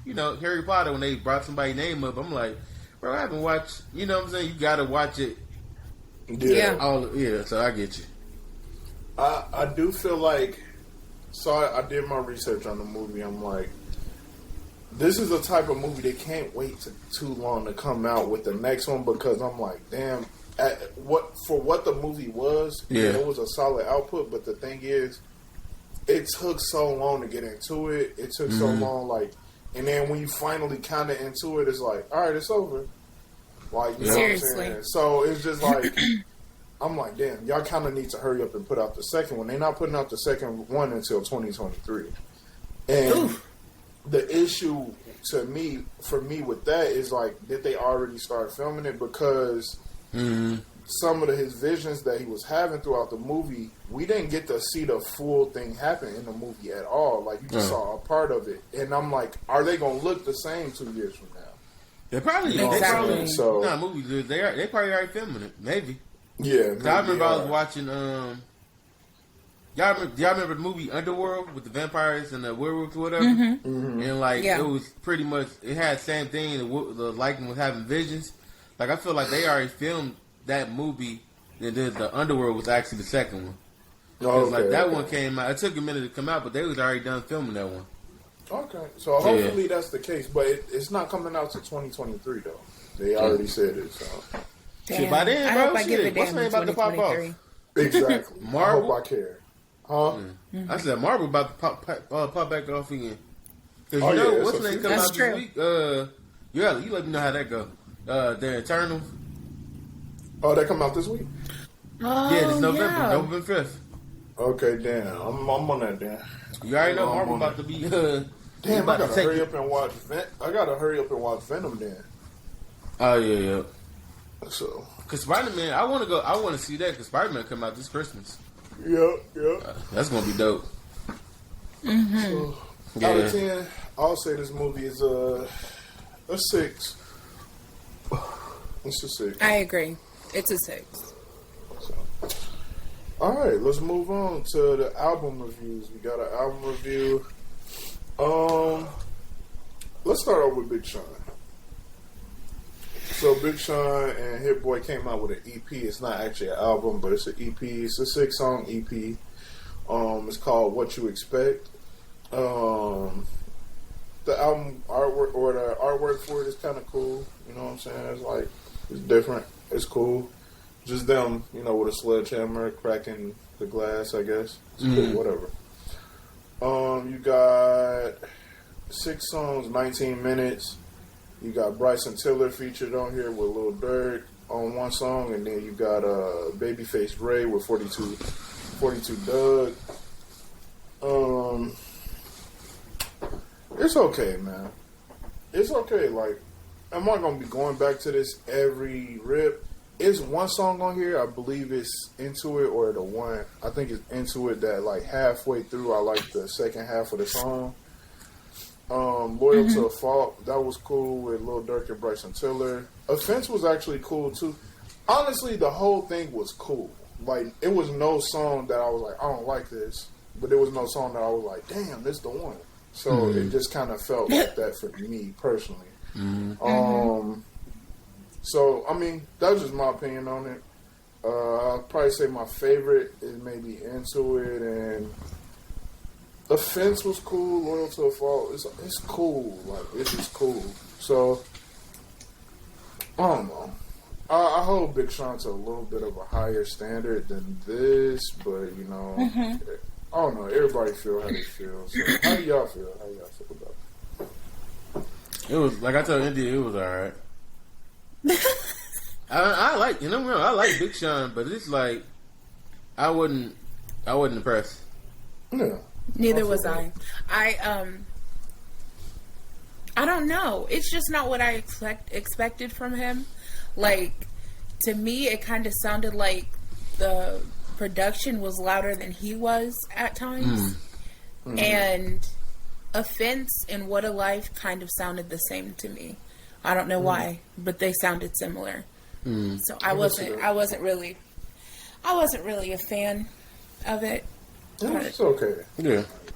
Harry Potter when they brought somebody's name up. I'm like, bro, I haven't watched. You know what I'm saying? You got to watch it. Yeah. So I get you. I do feel like, so I did my research on the movie. I'm like, this is the type of movie that can't wait too long to come out with the next one, because I'm like, damn, what the movie was, it was a solid output. But the thing is, it took so long to get into it. It took so long, like, and then when you finally kind of into it, it's like, all right, it's over. Like, you know what I'm saying? So it's just like, I'm like, damn, y'all kind of need to hurry up and put out the second one. They're not putting out the second one until 2023. And the issue for me with that is like, did they already start filming it? Because some of his visions that he was having throughout the movie, we didn't get to see the full thing happen in the movie at all. Like, you just saw a part of it. And I'm like, are they going to look the same 2 years from now? They probably Exactly. So nah, movies. They probably already filming it. Maybe. Yeah. I remember I was watching. Y'all remember the movie Underworld with the vampires and the werewolves or whatever? And like it was pretty much it had the same thing. The Lycan was having visions. Like I feel like they already filmed that movie. And then the Underworld was actually the second one. Like that one came out. It took a minute to come out, but they was already done filming that one. Okay, so hopefully that's the case, but it's not coming out to 2023 though. They already said it. So shit, by then, bro, what's name about to pop off? Exactly. Marvel. I hope I care. Huh? I said Marvel about to pop back off again. Cause what's name coming out this week? You let me know how that go. The Eternal. Oh, that come out this week? Oh, it's November 5th. Okay, damn. I'm on that damn. You already know Marvel about to be. Damn, I gotta hurry up and watch. I gotta hurry up and watch Venom then. Oh yeah. So, cause Spider-Man, I want to see that. Cause Spider-Man come out this Christmas. Yeah. That's gonna be dope. So, out of 10, I'll say this movie is a 6. It's a 6. I agree. It's a 6. So, all right, let's move on to the album reviews. We got an album review. Let's start off with Big Sean. So Big Sean and Hitboy came out with an EP. It's not actually an album, but it's an EP. It's a 6-song EP. It's called What You Expect. The album artwork or the artwork for it is kind of cool. You know what I'm saying? It's different. It's cool. Just them, with a sledgehammer cracking the glass, I guess. It's cool, whatever. You got 6 songs, 19 minutes. You got Bryson Tiller featured on here with Lil Durk on one song, and then you got Babyface Ray with 42 Doug. It's okay, man. It's okay. Like, I'm not gonna be going back to this every rip. It's one song on here, I believe it's Into It, or the one, I think it's Into It, that like halfway through I like the second half of the song. Loyal to a Fault, that was cool with Lil Durk and Bryson Tiller. Offense was actually cool too. Honestly, the whole thing was cool. Like, it was no song that I was like, I don't like this, but there was no song that I was like, damn, this the one. So it just kind of felt like that for me personally. So, I mean, that was just my opinion on it. I'll probably say my favorite is maybe Into It, and Offense was cool. Loyal to a Fault, it's cool. Like, it's just cool. So, I don't know. I hold Big Sean to a little bit of a higher standard than this, but you know, I don't know. Everybody feel how they feel. So how do y'all feel? How y'all feel about it? It was like I told India, it was alright. I like, you know, I like Big Sean, but it's like I wasn't impressed. Yeah. Neither was I. I don't know. It's just not what I expected from him. Like, to me, it kind of sounded like the production was louder than he was at times. Mm-hmm. And Offense and What a Life kind of sounded the same to me. I don't know why, but they sounded similar. So I wasn't really a fan of it. It's okay.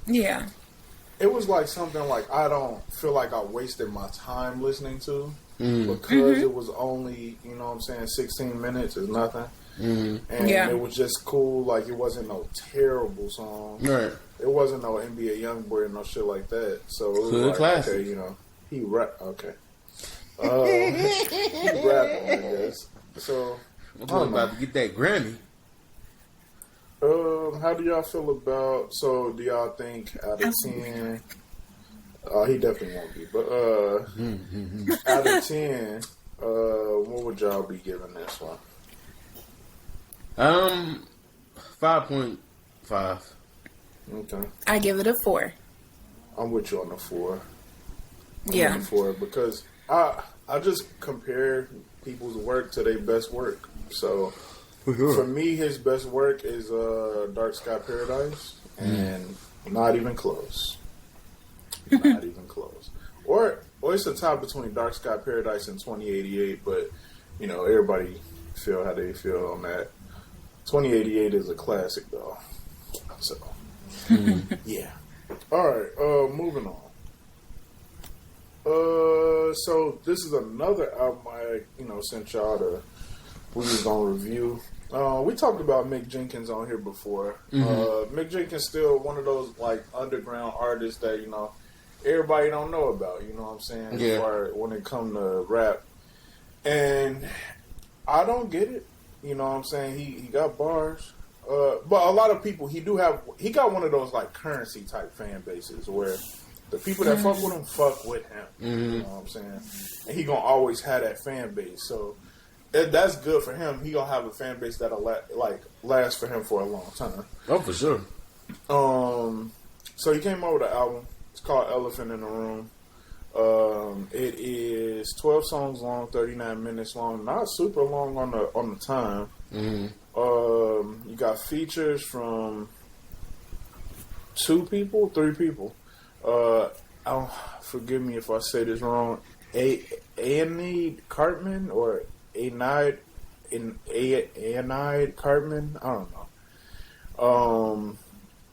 Yeah. It was like something like I don't feel like I wasted my time listening to because it was only, you know what I'm saying, 16 minutes is nothing. And it was just cool. Like, it wasn't no terrible song. Right. It wasn't no NBA Youngboy or no shit like that. So it was like, classic. Okay, you know, he rap. Okay. He rapping, I guess. So I'm about to get that Grammy. How do y'all feel about? So, do y'all think out of 10? He definitely won't be, but out of 10, what would y'all be giving this one? 5.5. Okay. I give it a 4. I'm with you on the 4. Yeah. On the 4 because I just compare people's work to their best work. So. For me, his best work is Dark Sky Paradise, and not even close. Not even close. Or it's a tie between Dark Sky Paradise and 2088, but, you know, everybody feel how they feel on that. 2088 is a classic, though. So, yeah. All right, moving on. So this is another album I, sent y'all to. We was gonna review. We talked about Mick Jenkins on here before. Mick Jenkins still one of those like underground artists that everybody don't know about. You know what I'm saying? Yeah. When it come to rap, and I don't get it. You know what I'm saying? He got bars, but a lot of people he got one of those like Currency type fan bases where the people that fuck with him fuck with him. You know what I'm saying? And he gonna always have that fan base. So. That's good for him. He gonna have a fan base that'll last for him for a long time. Oh, for sure. So he came out with an album. It's called Elephant in the Room. It is 12 songs long, 39 minutes long. Not super long on the time. You got features from 3 people. Forgive me if I say this wrong. Annie Cartman or Anide Cartman, I don't know.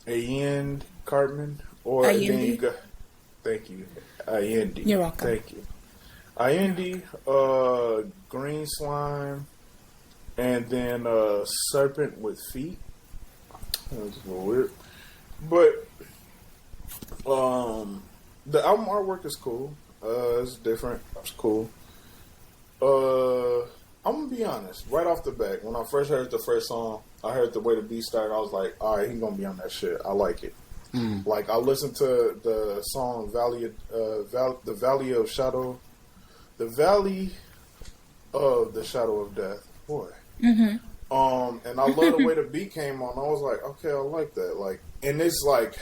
Ayen Cartman or Ayendi. Thank you. Ayendi. You're welcome. Thank you. Ayendi, Green Slime, and then Serpent with Feet. That's a little weird. But the album artwork is cool. It's different. It's cool. I'm gonna be honest. Right off the bat, when I first heard the first song, I heard the way the beat started. I was like, "All right, he's gonna be on that shit." I like it. Like I listened to the song "The Valley of the Shadow of Death." Boy. And I love the way the beat came on. I was like, "Okay, I like that." Like, and it's like,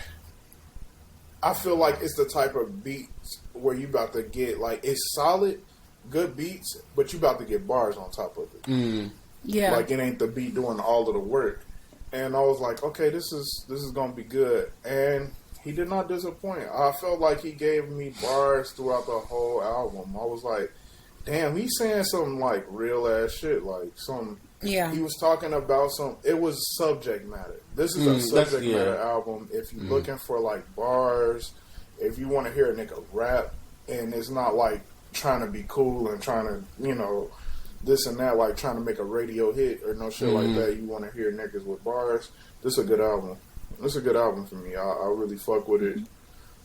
I feel like it's the type of beats where you about to get like it's solid. Good beats, but you about to get bars on top of it. Yeah, like it ain't the beat doing all of the work. And I was like, okay, this is gonna be good. And he did not disappoint. I felt like he gave me bars throughout the whole album. I was like, damn, he's saying some like real ass shit, like some. Yeah, he was talking about some. It was subject matter. This is a subject matter album. If you're looking for like bars, if you want to hear a nigga rap, and it's not like trying to be cool and trying to, this and that, like trying to make a radio hit or no shit like that. You want to hear niggas with bars. This is a good album. This is a good album for me. I really fuck with it.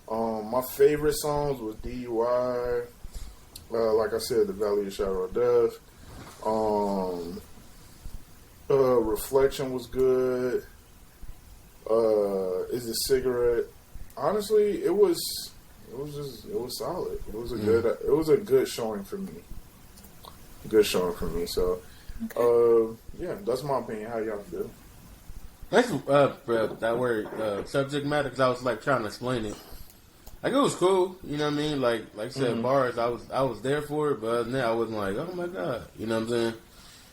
My favorite songs was DUI. Like I said, The Valley of the Shadow of Death. Reflection was good. Is a cigarette. Honestly, it was solid. It was a good showing for me. Good showing for me. So, yeah, that's my opinion. How y'all feel? That's that word subject matter, because I was like trying to explain it. Like, it was cool, you know what I mean? Like I said, bars, I was there for it, but other than that, I wasn't like, oh my god, you know what I'm saying?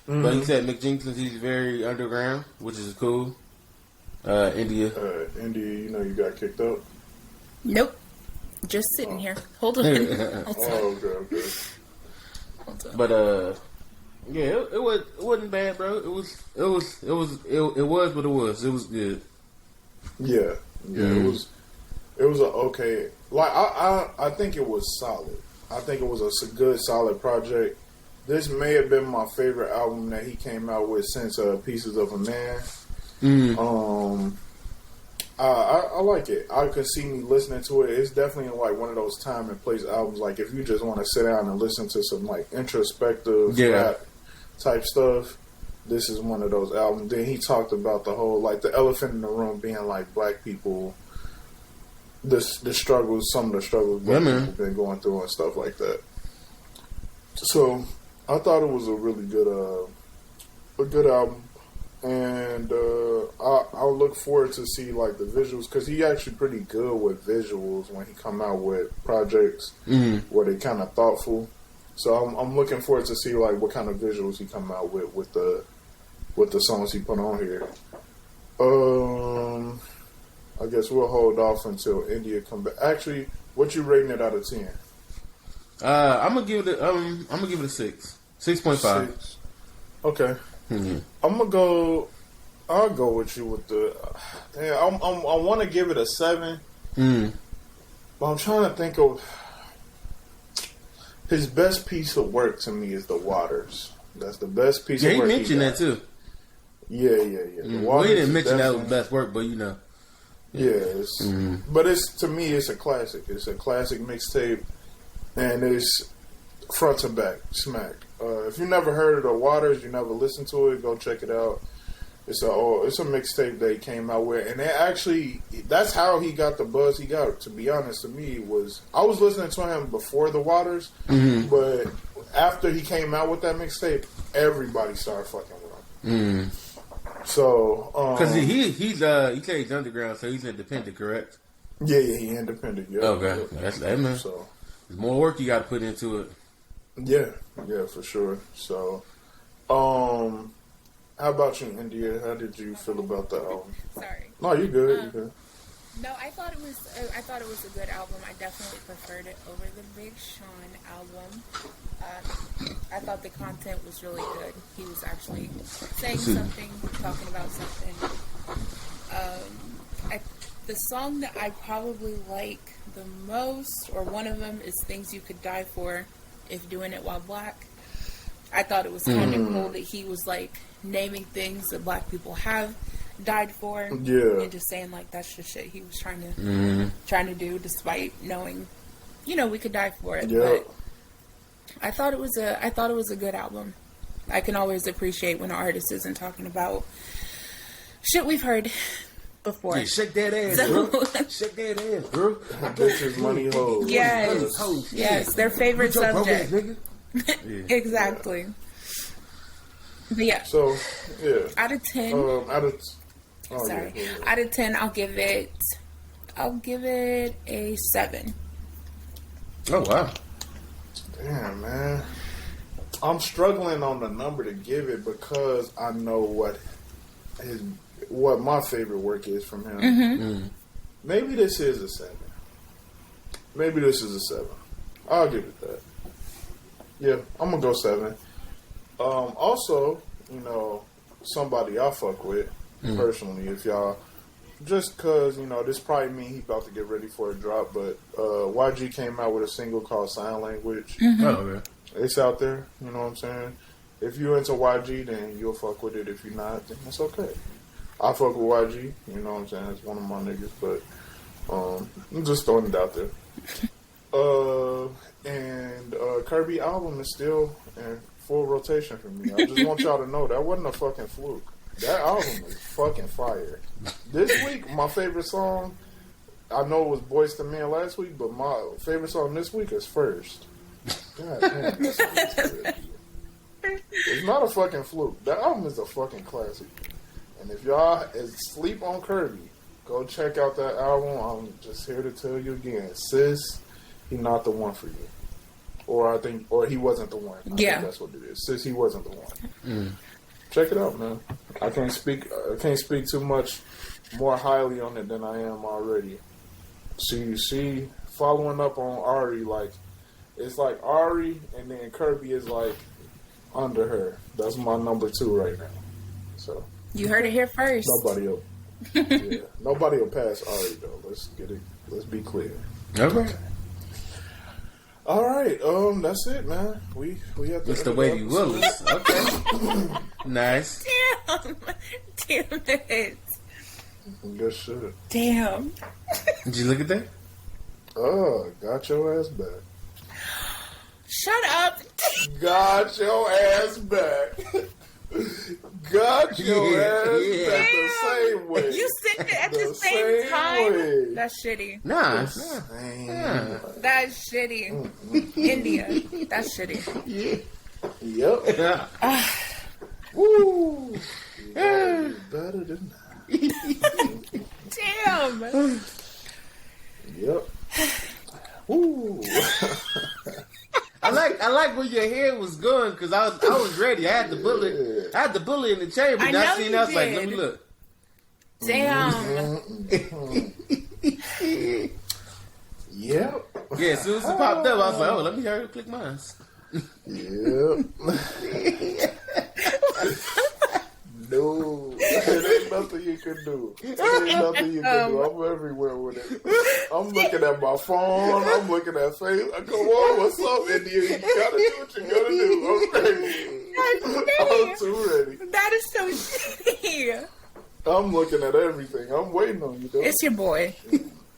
But he said Mick Jenkins, he's very underground, which is cool. India, you know, you got kicked out. Nope, just sitting here. Hold on. Okay. But yeah, it wasn't bad, bro. It was, but it was good. Yeah, it was a okay. Like I think it was solid. I think it was a good solid project. This may have been my favorite album that he came out with since Pieces of a Man. I like it. I could see me listening to it. It's definitely like one of those time and place albums. Like if you just want to sit down and listen to some like introspective rap type stuff, this is one of those albums. Then he talked about the whole like the elephant in the room being like black people, the struggles, some of the struggles black people been going through and stuff like that. So I thought it was a really good album. And I'll look forward to see like the visuals, because he actually pretty good with visuals when he come out with projects where they kind of thoughtful. So I'm looking forward to see like what kind of visuals he come out with the songs he put on here. I guess we'll hold off until India come back. Actually, what you rating it out of 10? I'm gonna give it a 6, 6.5. 6. Okay. I'll go with you with the. I want to give it a 7, but I'm trying to think of his best piece of work. To me, is the Waters. That's the best piece of work. Yeah, he mentioned that too. Yeah. Well, he didn't mention that was the best work, but you know. Yeah, but to me, it's a classic. It's a classic mixtape, and it's front to back smack. If you never heard of the Waters, you never listened to it, go check it out. It's a mixtape that he came out with, and that's how he got the buzz he got. To be honest, to me, I was listening to him before the Waters, but after he came out with that mixtape, everybody started fucking with him. So, because he said he's underground, so he's independent, correct? Yeah, he independent. Yeah. Okay, that's that, man. So, there's more work you got to put into it. Yeah, for sure. So, how about you, India? How did you feel about the album? Sorry. No, you good. You good. No, I thought it was a good album. I definitely preferred it over the Big Sean album. I thought the content was really good. He was actually saying something, talking about something. The song that I probably like the most, or one of them, is "Things You Could Die For If Doing It While Black." I thought it was kind of cool that he was like naming things that black people have died for, and just saying like that's just shit he was trying to do, despite knowing, we could die for it. But I thought it was a good album. I can always appreciate when an artist isn't talking about shit we've heard before. Yeah, shake that ass, bro. Shake that ass, bro. Bitches, money, hoes. Yes, their favorite subject. Exactly. But yeah. So, yeah. Out of 10. Out of 10, I'll give it a 7. Oh wow. Damn, man. I'm struggling on the number to give it because I know what my favorite work is from him. Maybe this is a 7. I'll give it that. Yeah, I'm gonna go 7. Also, somebody I fuck with personally, if y'all, just cause this probably mean he about to get ready for a drop, but YG came out with a single called Sign Language. Oh, okay. It's out there, you know what I'm saying? If you into YG, then you'll fuck with it. If you're not, then that's okay. I fuck with YG, you know what I'm saying? It's one of my niggas, but I'm just throwing it out there. And Kirby album is still in full rotation for me. I just want y'all to know that wasn't a fucking fluke. That album is fucking fire. This week, my favorite song, I know it was Boyz II Men last week, but my favorite song this week is First. God damn, this is good. It's not a fucking fluke. That album is a fucking classic. And if y'all sleep on Kirby, go check out that album. I'm just here to tell you again, sis, he not the one for you. Or he wasn't the one. I think that's what it is. Sis, he wasn't the one. Mm. Check it out, man. I can't speak too much more highly on it than I am already. She following up on Ari, like, it's like Ari and then Kirby is like under her. That's my number 2 right now. So you heard it here first. Nobody will pass Ari though. Let's be clear. Okay. All right, that's it, man. We have to. It's the Wavy Willis. Okay. Nice. Damn it. Good shit. Damn. Did you look at that? Oh, got your ass back. Shut up. Got your ass back. Got your ass back the same way. You said it at the same time? Way. That's shitty. Nah. That's shitty. India. That's shitty. Yep. Woo. You gotta do better than that. Damn. Yep. Woo. I like where your head was going because I was ready. I had the bullet. I had the bullet in the chamber. I And I know seen. you I was like, did. let me look. Damn. Yep. Yeah, as soon as it popped up, I was like, oh, let me hurry up, click mine. Yep. No, there ain't nothing you can do. There ain't nothing you can do. I'm everywhere with it. I'm looking at my phone. I'm looking at Facebook. Come on, what's up, India? You gotta do what you gotta do. I'm ready. I'm too ready. That is so shitty. I'm looking at everything. I'm waiting on you, though. It's your boy.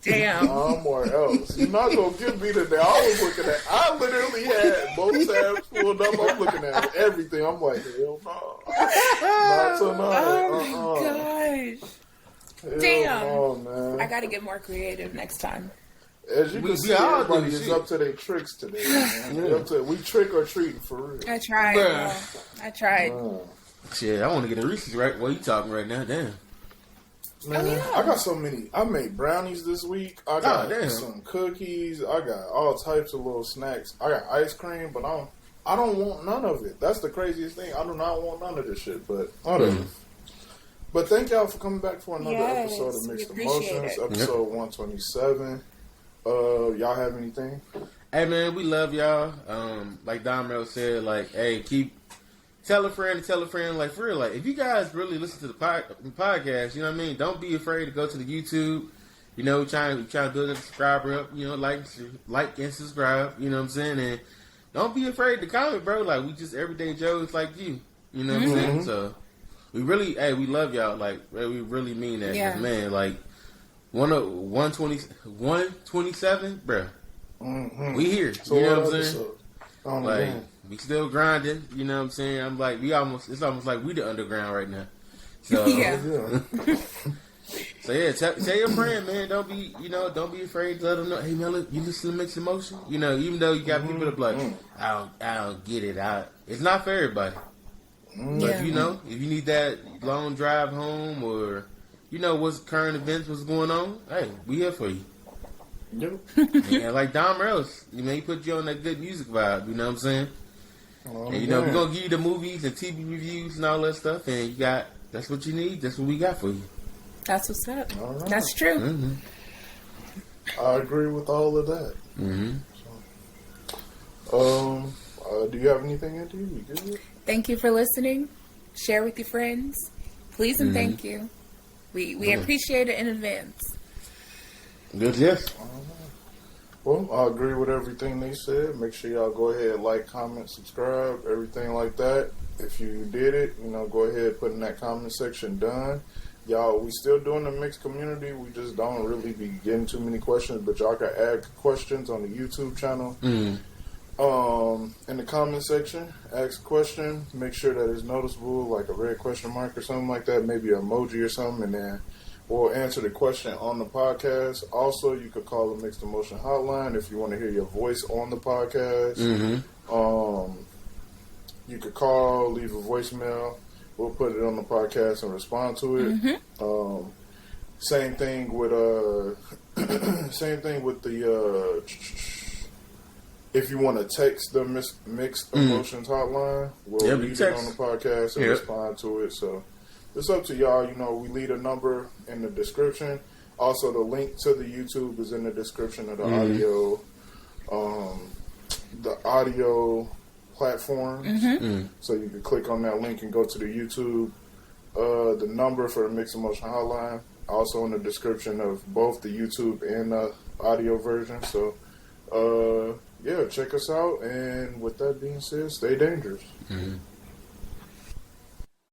Damn. DommOrElse. You're not gonna give me the day. I literally had both tabs pulled up. I'm looking at everything. I'm like, hell no. Not tonight. Oh my gosh. Hell Damn. no, man. I gotta get more creative next time. As you can see, all do everybody is shit. up to their tricks today, man. We trick or treating for real. I tried. Bruh. Bro. I tried. Shit, I want to get a Reese's right while you talking right now. Damn. Man, yeah. I got so many. I made brownies this week. I got damn. some cookies. I got all types of little snacks. I got ice cream, but I don't want none of it. That's the craziest thing. I do not want none of this shit, but whatever. But thank y'all for coming back for another episode of Mixed Emotions, episode 127. Y'all have anything? Hey man, we love y'all. Like DommOrElse said, like, hey, tell a friend, like for real. Like, if you guys really listen to the podcast, you know what I mean. Don't be afraid to go to the YouTube. You know, trying to build a subscriber up. You know, like and subscribe. You know what I'm saying? And don't be afraid to comment, bro. Like, we just everyday Joes like you. You know what I'm saying? So we really, we love y'all. Like, we really mean that. Yeah. Man, like 127, bro. Mm-hmm. We here. So you know what I'm saying? Like, Like, we still grinding, you know what I'm saying? I'm like, it's almost like we the underground right now. So, Yeah. So yeah, tell your friend, man, don't be afraid to let them know, hey man, you listen to Mixed Emotion? You know, even though you got people that be like, I don't get it. It's not for everybody. But if you need that long drive home or, you know, what's current events, what's going on, hey, we here for you. Yep. And like DommOrElse, you know, he put you on that good music vibe, you know what I'm saying? And you know, we're gonna give you the movies and TV reviews and all that stuff, and that's what you need, that's what we got for you. That's what's up. All right. That's true. Mm-hmm. I agree with all of that. Mm-hmm. Do you have anything, Andy? You good? Thank you for listening. Share with your friends. Please and thank you. We appreciate it in advance. Good, yes. Well, I agree with everything they said. Make sure y'all go ahead, like, comment, subscribe, everything like that. If you did it, you know, go ahead, put in that comment section, done. y'all, we still doing the mixed community. We just don't really be getting too many questions, but y'all can add questions on the YouTube channel. In the comment section, ask a question. Make sure that it's noticeable, like a red question mark or something like that, maybe an emoji or something, and then we'll answer the question on the podcast. Also, you could call the Mixed Emotion Hotline if you want to hear your voice on the podcast. You could call, leave a voicemail. We'll put it on the podcast and respond to it. Same thing with the if you want to text the Mixed Emotions Hotline, we'll leave it on the podcast and respond to it. So it's up to y'all. You know, we leave a number in the description. Also, the link to the YouTube is in the description of the audio platforms. So you can click on that link and go to the YouTube. The number for the Mixed Emotion Hotline also in the description of both the YouTube and the audio version. So, yeah, check us out. And with that being said, stay dangerous.